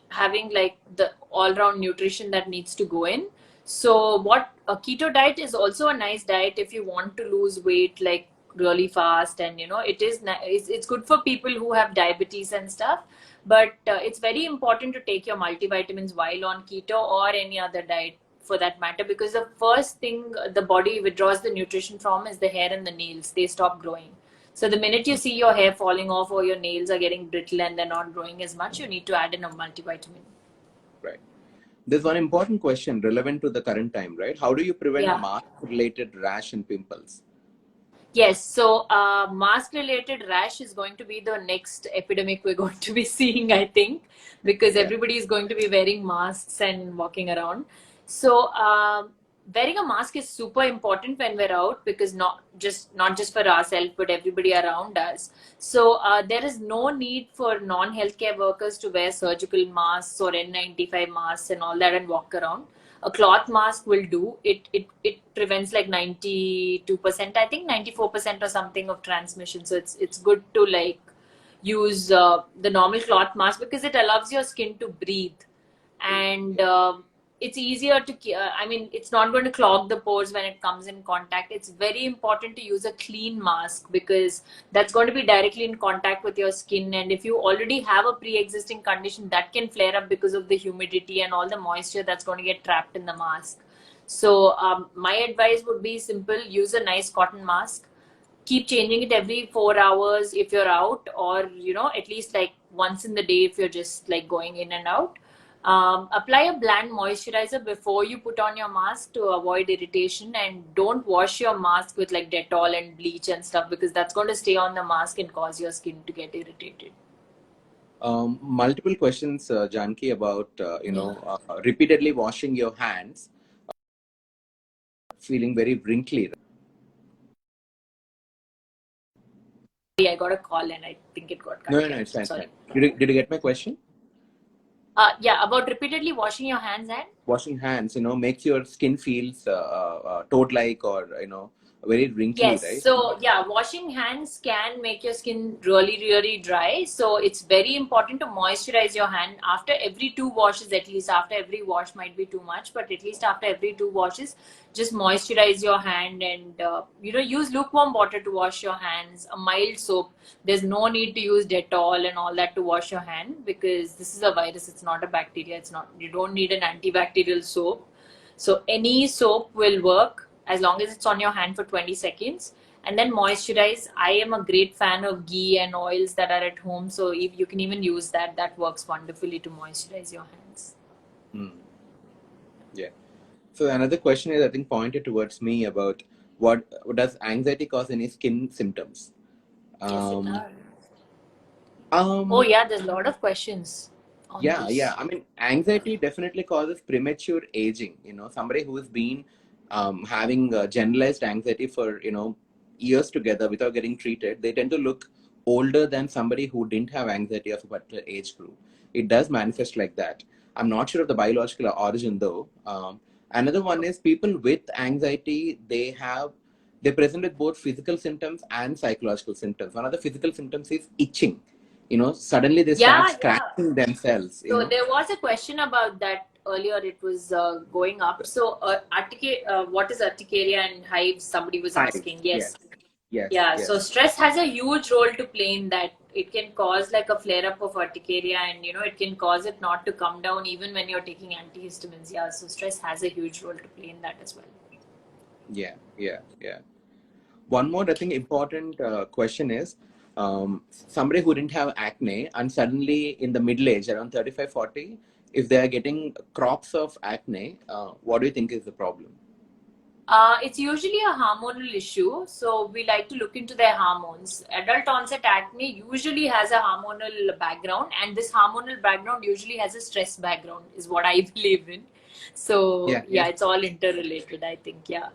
having like the all-round nutrition that needs to go in. So, what a keto diet is also a nice diet if you want to lose weight like really fast, and it's good for people who have diabetes and stuff. But it's very important to take your multivitamins while on keto or any other diet for that matter, because the first thing the body withdraws the nutrition from is the hair and the nails. They stop growing. So the minute you see your hair falling off or your nails are getting brittle and they're not growing as much, you need to add in a multivitamin. Right. There's one important question relevant to the current time, right? How do you prevent Yeah. mask-related rash and pimples? Yes. So mask-related rash is going to be the next epidemic we're going to be seeing, I think, because Yeah. everybody is going to be wearing masks and walking around. So wearing a mask is super important when we're out, because not just for ourselves but everybody around us. So there is no need for non-healthcare workers to wear surgical masks or N95 masks and all that and walk around. A cloth mask will do. It prevents like 92%, I think 94% or something of transmission. So it's good to like use the normal cloth mask because it allows your skin to breathe, Breathe. and Yeah. it's easier to I mean, it's not going to clog the pores when it comes in contact. It's very important to use a clean mask because that's going to be directly in contact with your skin, and if you already have a pre-existing condition, that can flare up because of the humidity and all the moisture that's going to get trapped in the mask. So my advice would be simple: use a nice cotton mask. Keep changing it every 4 hours if you're out, or at least like once in the day if you're just like going in and out. Apply a bland moisturizer before you put on your mask to avoid irritation, and don't wash your mask with like Dettol and bleach and stuff, because that's going to stay on the mask and cause your skin to get irritated. Multiple questions, Janki, about Yeah. repeatedly washing your hands, feeling very wrinkly. I got a call and I think it got cut. No, no, Yeah, no, it's fine, it's sorry. fine. Did you get my question? Yeah, about repeatedly washing your hands and Washing hands, makes your skin feels toad-like, or very wrinkly, yes. right? So yeah, washing hands can make your skin really, really dry. So it's very important to moisturize your hand after every 2 washes, at least. After every wash might be too much, but at least after every 2 washes, just moisturize your hand, and use lukewarm water to wash your hands. A mild soap. There's no need to use Dettol and all that to wash your hand, because this is a virus. It's not a bacteria. It's not. You don't need an antibacterial soap. So any soap will work as long as it's on your hand for 20 seconds. And then moisturize. I am a great fan of ghee and oils that are at home. So if you can even use that, that works wonderfully to moisturize your hands. Hmm. Yeah. So another question is, I think, pointed towards me about what does anxiety cause any skin symptoms? Yes, it Um, does. Oh um, yeah, there's a lot of questions on yeah. this. I mean, anxiety definitely causes premature aging. Somebody who has been having generalized anxiety for years together without getting treated, they tend to look older than somebody who didn't have anxiety of a particular age group. It does manifest like that. I'm not sure of the biological origin though. Another one is people with anxiety. They present with both physical symptoms and psychological symptoms. One of the physical symptoms is itching. Suddenly they start Yeah, yeah. scratching themselves. So there was a question about that earlier. It was going up. So what is urticaria and hives? Somebody was Hives. asking. Yes, Yes. yes, Yeah, so yes, stress has a huge role to play in that. It can cause like a flare up of urticaria, and it can cause it not to come down even when you're taking antihistamines. Yeah, so stress has a huge role to play in that as well. yeah. One more, I think, important question is, somebody who didn't have acne and suddenly in the middle age, around 35, 40, if they are getting crops of acne, what do you think is the problem? It's usually a hormonal issue, so we like to look into their hormones. Adult onset acne usually has a hormonal background, and this hormonal background usually has a stress background, is what I believe in. So, Yeah, yeah, yeah, it's all interrelated, I think. Yeah.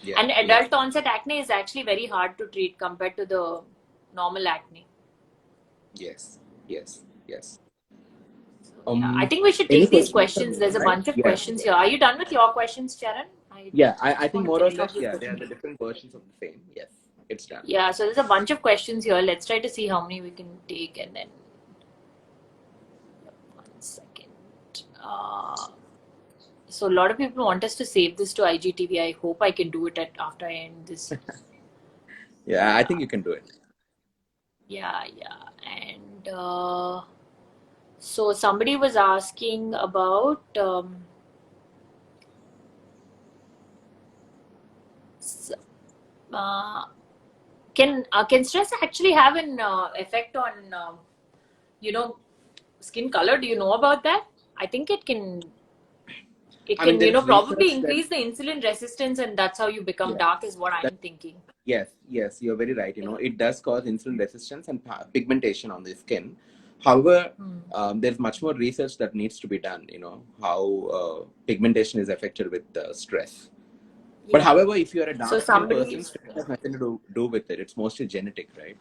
yeah, And yeah. adult onset acne is actually very hard to treat compared to the normal acne. Yes, yes, yes. So, yeah, I think we should Any take these questions from questions. your There's a side? bunch of Yeah, questions here. Are you done with your questions, Sharon? I yeah. I just think want to more or finish off less, this yeah, they are question. the different versions of the same. Yes, it's done. Yeah, so there's a bunch of questions here. Let's try to see how many we can take, and then 1 second. So a lot of people want us to save this to IGTV. I hope I can do it after I end this. Yeah, I Yeah, think you can do it. yeah. And so somebody was asking about s- uh, can stress actually have an effect on you know skin color? Do you know about that? I think it I mean, can there is probably research that, increase the insulin resistance, and that's how you become yeah. dark, is what I'm thinking. Yes, yes, you're very right. Yeah. It does cause insulin resistance and pigmentation on the skin. However, Hmm. there's much more research that needs to be done, how pigmentation is affected with stress. But Yeah. however, if you're a So dark skinned somebody, person, stress has nothing to do with it. It's mostly genetic, right?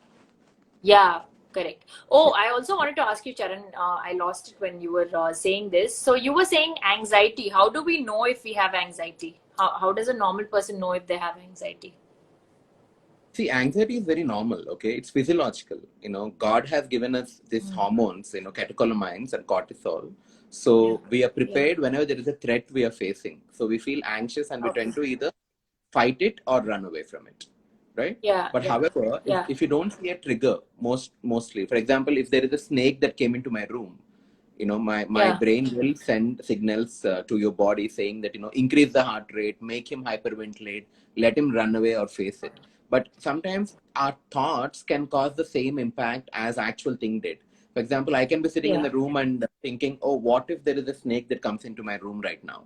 yeah, correct. Oh, I also wanted to ask you, Charan. I lost it when you were saying this. So you were saying anxiety. How do we know if we have anxiety? How does a normal person know if they have anxiety? See, anxiety is very normal, okay? It's physiological. God has given us these Hmm. hormones, catecholamines and cortisol. Yeah. So we are Yeah. prepared whenever there is a threat we are facing. So we feel anxious and we Okay. tend to either fight it or run away from it, right? Yeah. But Yeah. however, if Yeah. you don't see a trigger, mostly, for example, if there is a snake that came into my room, My Yeah. brain will send signals to your body saying that, increase the heart rate, make him hyperventilate, let him run away or face it. But sometimes our thoughts can cause the same impact as actual thing did. For example, I can be sitting in Yeah. the room and thinking, oh, what if there is a snake that comes into my room right now?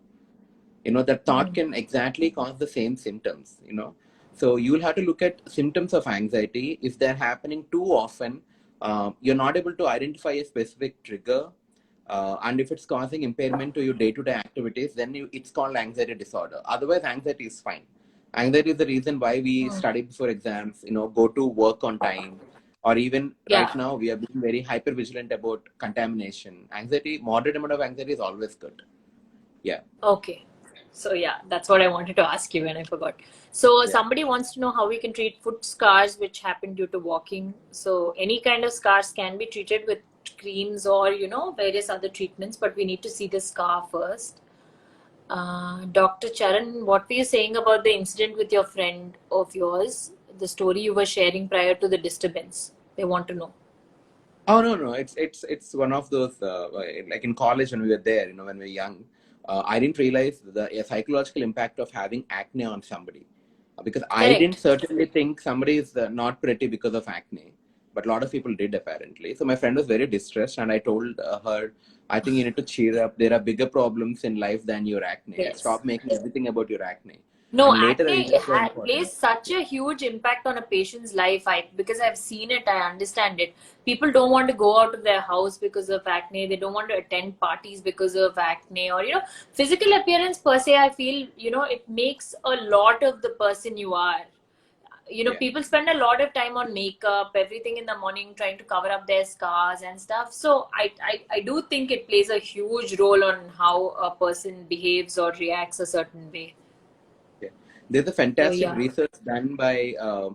That thought Mhm. can exactly cause the same symptoms. So you will have to look at symptoms of anxiety. If they're happening too often, you're not able to identify a specific trigger, and if it's causing impairment to your day-to-day activities, then it's called anxiety disorder. Otherwise, anxiety is fine. Anxiety is the reason why we Mm. study before exams, go to work on time, or even right Yeah. now we are being very hyper vigilant about contamination. Anxiety, moderate amount of anxiety is always good. Yeah. Okay. So yeah, that's what I wanted to ask you and I forgot. So Yeah. somebody wants to know how we can treat foot scars which happen due to walking. So any kind of scars can be treated with creams or various other treatments, but we need to see the scar first. Dr. Charan, what were you saying about the incident with your friend of yours? The story you were sharing prior to the disturbance. They want to know. Oh, no, no, it's one of those like in college when we were there, when we were young. I didn't realize the psychological impact of having acne on somebody, because I didn't Correct. certainly think somebody is not pretty because of acne, but a lot of people did apparently. So my friend was very distressed, and I told her, I think you need to cheer up. There are bigger problems in life than your acne. Yes. Stop making everything about your acne. No, And later I acne realized how important. plays such a huge impact on a patient's life. Because I've seen it, I understand it. People don't want to go out of their house because of acne. They don't want to attend parties because of acne, or physical appearance per se. I feel it makes a lot of the person you are. Yeah. People spend a lot of time on makeup, everything in the morning, trying to cover up their scars and stuff. So I do think it plays a huge role on how a person behaves or reacts a certain way. Yeah. There's a So fantastic yeah. research done by a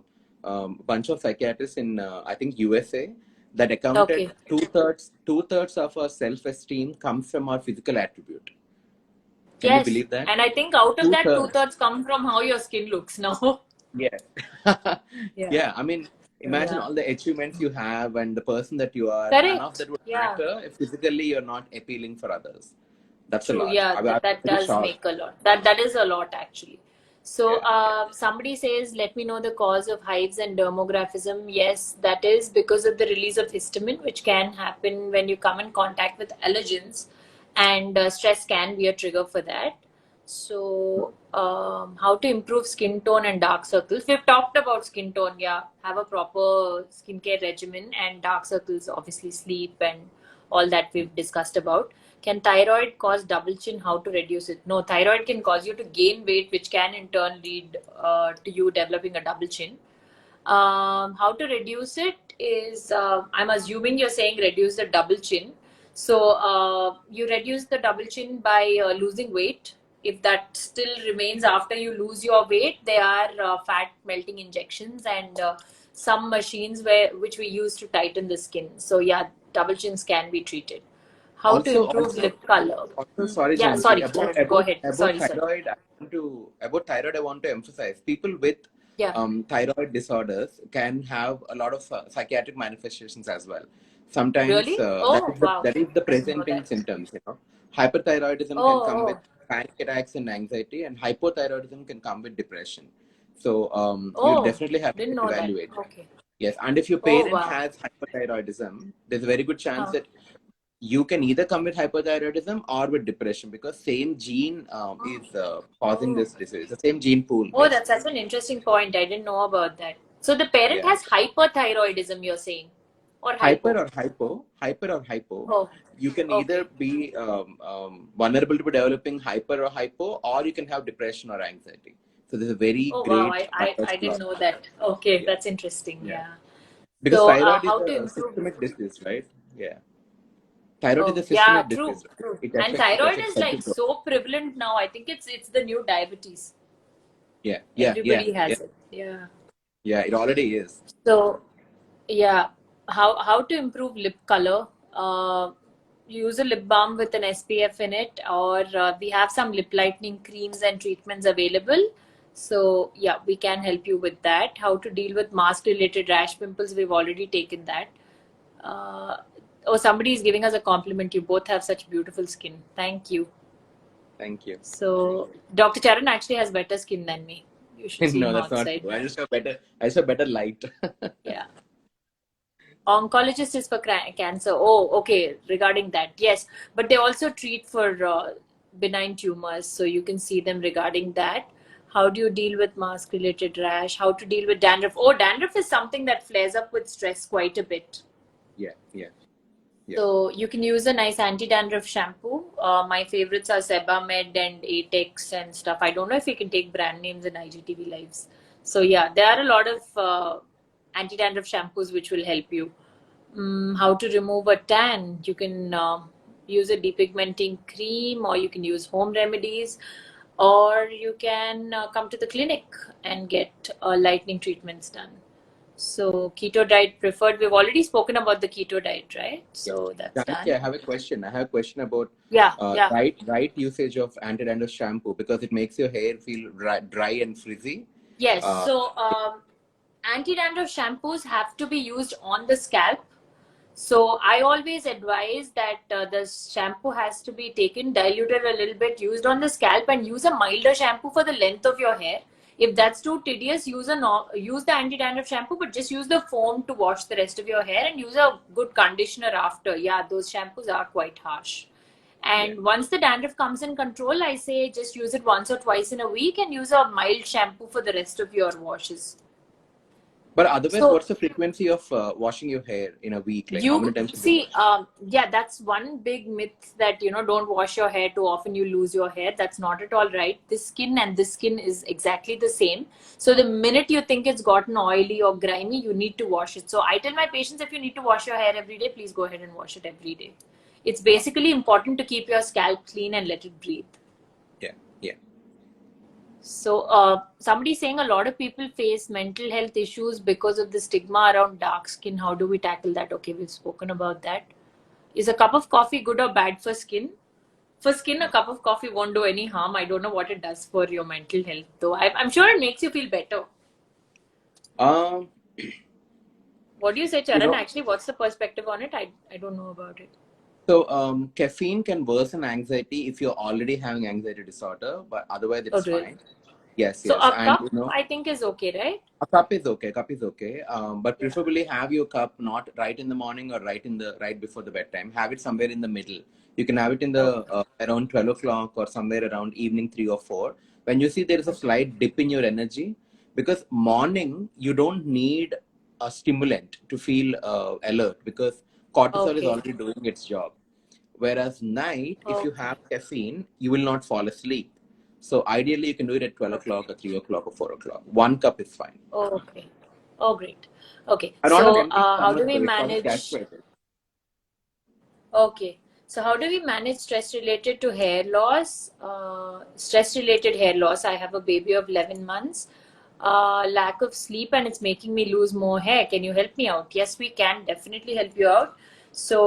bunch of psychiatrists in I think USA that accounted Okay. two thirds of our self-esteem comes from our physical attribute. Can you Yes. believe that? And I think out of Two that, thirds. two-thirds come from how your skin looks now. Yeah. Yeah. Yeah. I mean, So imagine yeah. all the achievements you have and the person that you are. None of Correct. that would Yeah. matter if physically you're not appealing for others. That's a True, lot. yeah, I was that very does shocked. make a lot. That is a lot actually. So Yeah. Yeah. somebody says, let me know the cause of hives and dermographism. Yes, that is because of the release of histamine, which can happen when you come in contact with allergens, and stress can be a trigger for that. So how to improve skin tone and dark circles? We've talked about skin tone. Yeah, have a proper skincare regimen, and dark circles, obviously sleep and all that we've discussed about. Can thyroid cause double chin? How to reduce it? No, thyroid can cause you to gain weight, which can in turn lead to you developing a double chin. How to reduce it is, I'm assuming you're saying reduce the double chin. So you reduce the double chin by losing weight. If that still remains after you lose your weight, there are fat melting injections and some machines which we use to tighten the skin. So yeah, double chins can be treated. How to Also, improve also, lip color? Also, sorry, Yeah, Janki, sorry, about Sharon, go about ahead. about Sorry, sorry. thyroid, I want to emphasize people with Yeah. thyroid disorders can have a lot of psychiatric manifestations as well. Sometimes Really? Oh, wow. that is the I didn't know presenting that. symptoms. Hyperthyroidism can come with Oh, panic attacks and anxiety, and hypothyroidism can come with depression. So oh, you oh, definitely have didn't to know that. evaluate. Okay. Yes, and if your Oh, parent wow. has hypothyroidism, there's a very good chance Huh. that you can either come with hypothyroidism or with depression, because same gene is causing Oh. this disease. The same gene pool, Oh, that's such basically. an interesting point. I didn't know about that. So the parent Yeah. has hyperthyroidism, you're saying, or Hyper hypo? or hypo, hyper or hypo. Oh, You can either okay. be vulnerable to developing hyper or hypo, or you can have depression or anxiety. So there's a very Oh, wow. great I didn't biological. know that. Okay, Yeah. that's interesting. Yeah. Yeah. Because So, thyroid is how to a improve? systemic disease, right? Yeah. Thyroid is Oh, a yeah, systemic true, disease, right? true. It And affects it thyroid affects is every like body. so prevalent now. I think it's the new diabetes. Yeah. Yeah. Yeah. Everybody Yeah. has it. Yeah. Yeah. It already is. So, yeah, how to improve lip color? Use a lip balm with an SPF in it, or we have some lip lightening creams and treatments available. So, yeah, we can help you with that. How to deal with mask-related rash pimples? We've already taken that. Uh, Oh, somebody is giving us a compliment. You both have such beautiful skin. Thank you. Thank you. So, Dr. Charan actually has better skin than me. You should see No, him that's not outside. true. I just have better light. Yeah. Oncologist is for cancer. Oh, okay. Regarding that, yes. But they also treat for benign tumors. So you can see them regarding that. How do you deal with mask related rash? How to deal with dandruff? Oh, dandruff is something that flares up with stress quite a bit. Yeah, yeah, yeah. So you can use a nice anti-dandruff shampoo. My favorites are Sebamed and Atex and stuff. I don't know if you can take brand names in IGTV lives. So yeah, there are a lot of anti-dandruff shampoos which will help you. How to remove a tan? You can use a depigmenting cream, or you can use home remedies, or you can come to the clinic and get lightning treatments done. So keto diet preferred. We've already spoken about the keto diet, right? Yeah. So that's Janaki, done. I have a question. I have a question about Yeah, yeah. right usage of anti-dandruff shampoo because it makes your hair feel dry and frizzy. Yes. Uh, So anti-dandruff shampoos have to be used on the scalp. So I always advise that the shampoo has to be taken, diluted a little bit, used on the scalp, and use a milder shampoo for the length of your hair. If that's too tedious, use the anti-dandruff shampoo, but just use the foam to wash the rest of your hair, and use a good conditioner after. Yeah, those shampoos are quite harsh. yeah. And once the dandruff comes in control, I say just use it once or twice in a week and use a mild shampoo for the rest of your washes. But otherwise, So what's the frequency of washing your hair in a week? Like, how many you times should you see, wash? yeah, that's one big myth that, don't wash your hair too often, you lose your hair. That's not at all right. This skin and this skin is exactly the same. So the minute you think it's gotten oily or grimy, you need to wash it. So I tell my patients, if you need to wash your hair every day, please go ahead and wash it every day. It's basically important to keep your scalp clean and let it breathe. Yeah, yeah. So, somebody's saying a lot of people face mental health issues because of the stigma around dark skin. How do we tackle that? Okay, we've spoken about that. Is a cup of coffee good or bad for skin? For skin, a cup of coffee won't do any harm. I don't know what it does for your mental health, though. I'm sure it makes you feel better. Um, What do you say, you Charan? know, Actually, what's the perspective on it? I don't know about it. so caffeine can worsen anxiety if you're already having anxiety disorder, but otherwise Oh, it's really? fine. Yes, So, yes, a and cup, I think, is okay, right? a cup is okay. Cup is okay. But Yeah. preferably have your cup not right in the morning or right before the bedtime. Have it somewhere in the middle. You can have it in the Okay. around 12 o'clock or somewhere around evening 3 or 4. When you see there is a Okay. slight dip in your energy, because morning you don't need a stimulant to feel alert because cortisol is Okay. already doing its job. Whereas night, if you Okay. have caffeine, you will not fall asleep. So ideally, you can do it at 12 Okay. o'clock or 3 o'clock or 4 o'clock. One cup is fine. Okay. Oh, great. Okay. And on an So, empty how do stomach, we though, it causes manage? gastritis. Okay. So how do we manage stress related to hair loss? Stress related hair loss. I have a baby of 11 months. Lack of sleep, and it's making me lose more hair. Can you help me out? Yes, we can definitely help you out. So,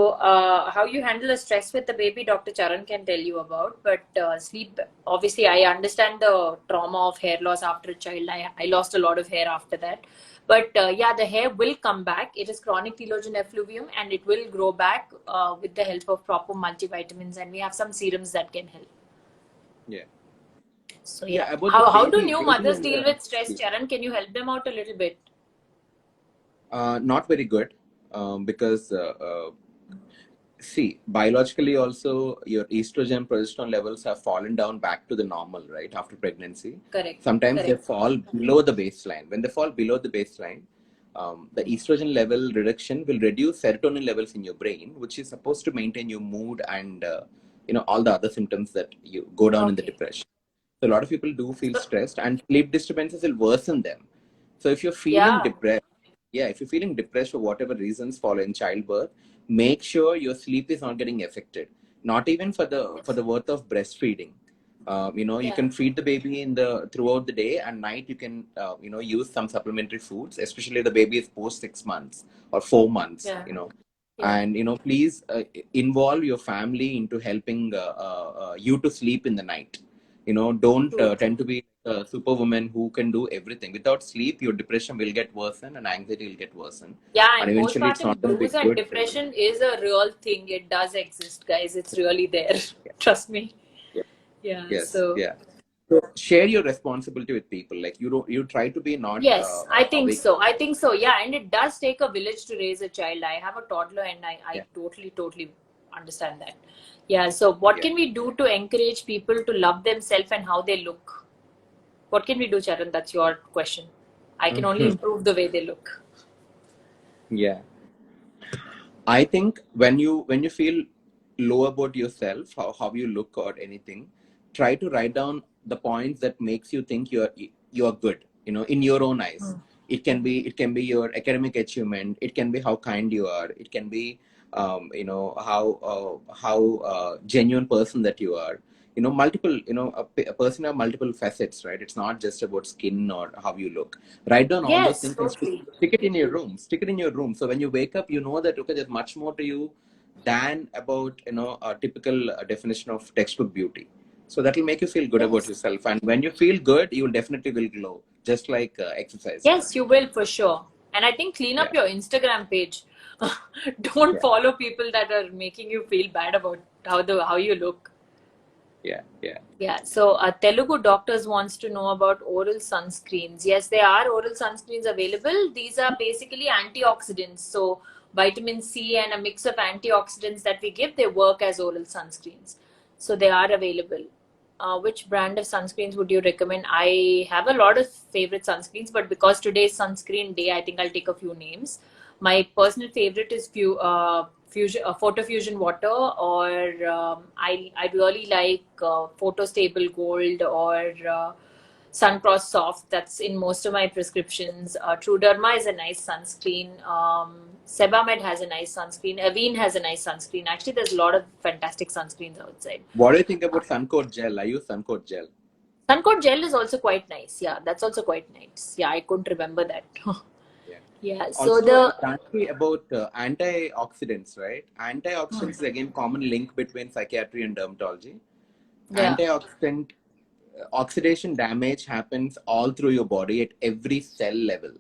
how you handle the stress with the baby, Dr. Charan can tell you about. But sleep, obviously, I understand the trauma of hair loss after a child. I lost a lot of hair after that. But yeah, the hair will come back. It is chronic telogen effluvium, and it will grow back with the help of proper multivitamins. And we have some serums that can help. Yeah. So yeah, Yeah, about the how do baby, new baby mothers and deal the with stress, Charan? Can you help them out a little bit? not very good because see, biologically also your estrogen progesterone levels have fallen down back to the normal, right, after pregnancy. Correct. Sometimes they Correct. fall below the baseline. When they fall below the baseline, the estrogen level reduction will reduce serotonin levels in your brain, which is supposed to maintain your mood and all the other symptoms that you go down in the Okay. depression. So a lot of people do feel So stressed, and sleep disturbances will worsen them. So if you're feeling yeah. depressed, yeah, if you're feeling depressed for whatever reasons following childbirth, make sure your sleep is not getting affected. Not even for the worth of breastfeeding. You Yeah. can feed the baby in the throughout the day, and night you can use some supplementary foods, especially if the baby is post 6 months or 4 months. Yeah. Yeah. And please involve your family into helping you to sleep in the night. Don't True. tend True. to be superwoman who can do everything. Without sleep, your depression will get worsen and anxiety will get worsen. Yeah, And and eventually it's postpartum not going to be blues and good for you. depression is a real thing. It does exist, guys. It's really there. Yeah. Trust me. Yeah. Yeah. Yes. So Yeah. So share your responsibility with people. Like you try to be not yes, I think awake. so. I think so. Yeah, and it does take a village to raise a child. I have a toddler, and I Yeah. totally understand that. Yeah. So what Yeah. can we do to encourage people to love themselves and how they look? What can we do, Charan? That's your question. I can only Mhm. improve the way they look. Yeah. I think when you feel low about yourself, how you look or anything, try to write down the points that makes you think you're good, in your own eyes. It can be your academic achievement, it can be how kind you are, it can be how genuine person that you are. Multiple, a person have multiple facets, right? It's not just about skin or how you look. Write down all those Yes, things and totally. stick it in your room. Stick it in your room. So when you wake up, you know that okay, there's much more to you than about a typical definition of textbook beauty. So that will make you feel good about Yes. yourself. And when you feel good, you will definitely will glow, just like exercising. Yes, you will for sure. And I think clean Yeah, up your Instagram page. Don't yeah, follow people that are making you feel bad about how you look. yeah, yeah. Yeah, so Telugu doctors wants to know about oral sunscreens. Yes, there are oral sunscreens available. These are basically antioxidants. So vitamin C and a mix of antioxidants that we give, they work as oral sunscreens. So they are available. Which brand of sunscreens would you recommend? I have a lot of favorite sunscreens, but because today is sunscreen day, I think I'll take a few names. My personal favorite is Fusion, Photo Fusion Water, or I really like Photo Stable Gold or Suncross Soft. That's in most of my prescriptions. True Derma is a nice sunscreen. Sebamed has a nice sunscreen. Avene has a nice sunscreen. Actually, there's a lot of fantastic sunscreens outside. What do you think about Suncoat gel? I use Suncoat gel. Suncoat gel is also quite nice. Yeah, that's also quite nice. Yeah, I couldn't remember that. Yeah. Yeah, so Also, the Janaki, about antioxidants, right? Antioxidants is again common link between psychiatry and dermatology. yeah, Antioxidant oxidation damage happens all through your body at every cell level,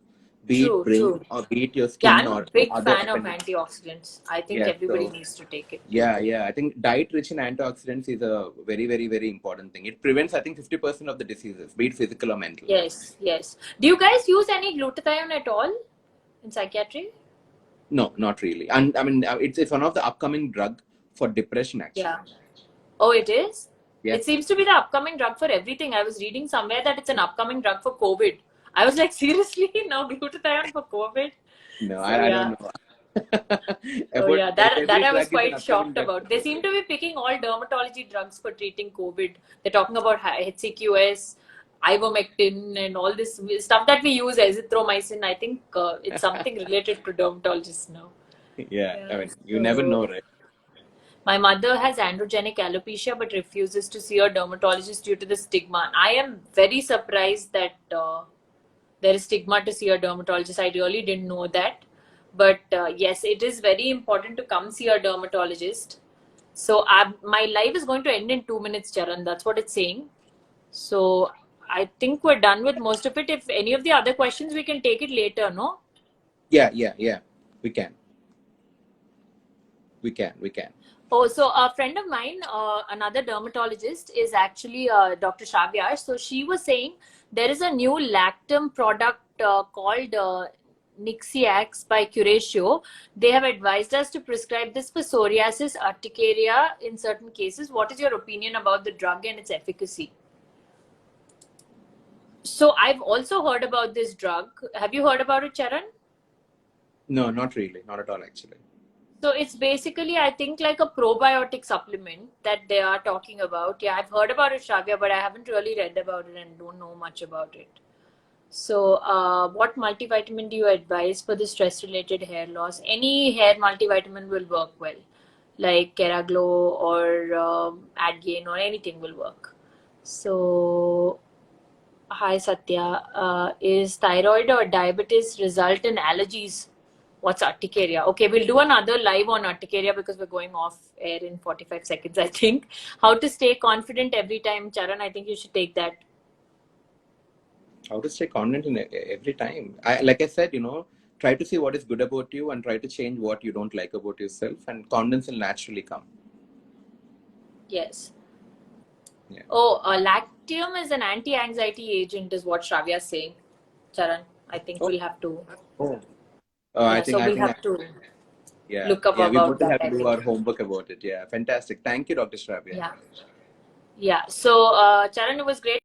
be it true, brain true. or be it your Yeah, skin I'm a or big other fan of appendix. antioxidants. I think Yeah, everybody so needs to take it. yeah, I think diet rich in antioxidants is a very, very, very important thing. It prevents, I think, 50% of the diseases, be it physical or mental. Yes, yes. Do you guys use any glutathione at all in psychiatry? No, not really. And I mean, it's one of the upcoming drug for depression Yeah. actually. Oh, it is? Yeah. It seems to be the upcoming drug for everything. I was reading somewhere that it's an upcoming drug for COVID. I was like, seriously? Now glutathione for COVID? No, So I don't yeah. know. Oh About yeah, that every I was drug is an quite upcoming shocked drug for about. They seem COVID. to be picking all dermatology drugs for treating COVID. They're talking about HCQS, ivermectin, and all this stuff that we use, azithromycin. I think it's something related to dermatologists now. Yeah, I Yeah. mean, you never know, So right? my mother has androgenic alopecia but refuses to see her dermatologist due to the stigma. I am very surprised that there is stigma to see a dermatologist. I really didn't know that. But yes, it is very important to come see a dermatologist. So my life is going to end in 2 minutes, Charan. That's what it's saying. So I think we're done with most of it. If any of the other questions, we can take it later, no? Yeah. We can. We can. Oh, so a friend of mine, another dermatologist, is actually Dr. Shravya. So she was saying there is a new lactum product called Nixiax by Curatio. They have advised us to prescribe this for psoriasis urticaria in certain cases. What is your opinion about the drug and its efficacy? So I've also heard about this drug. Have you heard about it, Charan? No, not really. Not at all, actually. So it's basically, I think, like a probiotic supplement that they are talking about. Yeah, I've heard about it, Shravya, but I haven't really read about it and don't know much about it. So, what multivitamin do you advise for the stress-related hair loss? Any hair multivitamin will work well, like Keraglow or Adgain or anything will work. So, hi Satya, is thyroid or diabetes result in allergies? What's urticaria? Okay, we'll do another live on urticaria because we're going off air in 45 seconds, I think. How to stay confident every time, Charan? I think you should take that. how to stay confident in every time. Like I said, try to see what is good about you and try to change what you don't like about yourself, and confidence will naturally come. Yes. Yeah. Oh, lactium is an anti-anxiety agent, is what Shravya is saying. Charan, I think Oh, we'll have to. oh. Yeah, so I we'll think have to yeah, look up yeah. We about both will that, have to I do think. our homework about it. Yeah, fantastic. Thank you, Dr. Shravya. Yeah. Yeah. So, Charan, it was great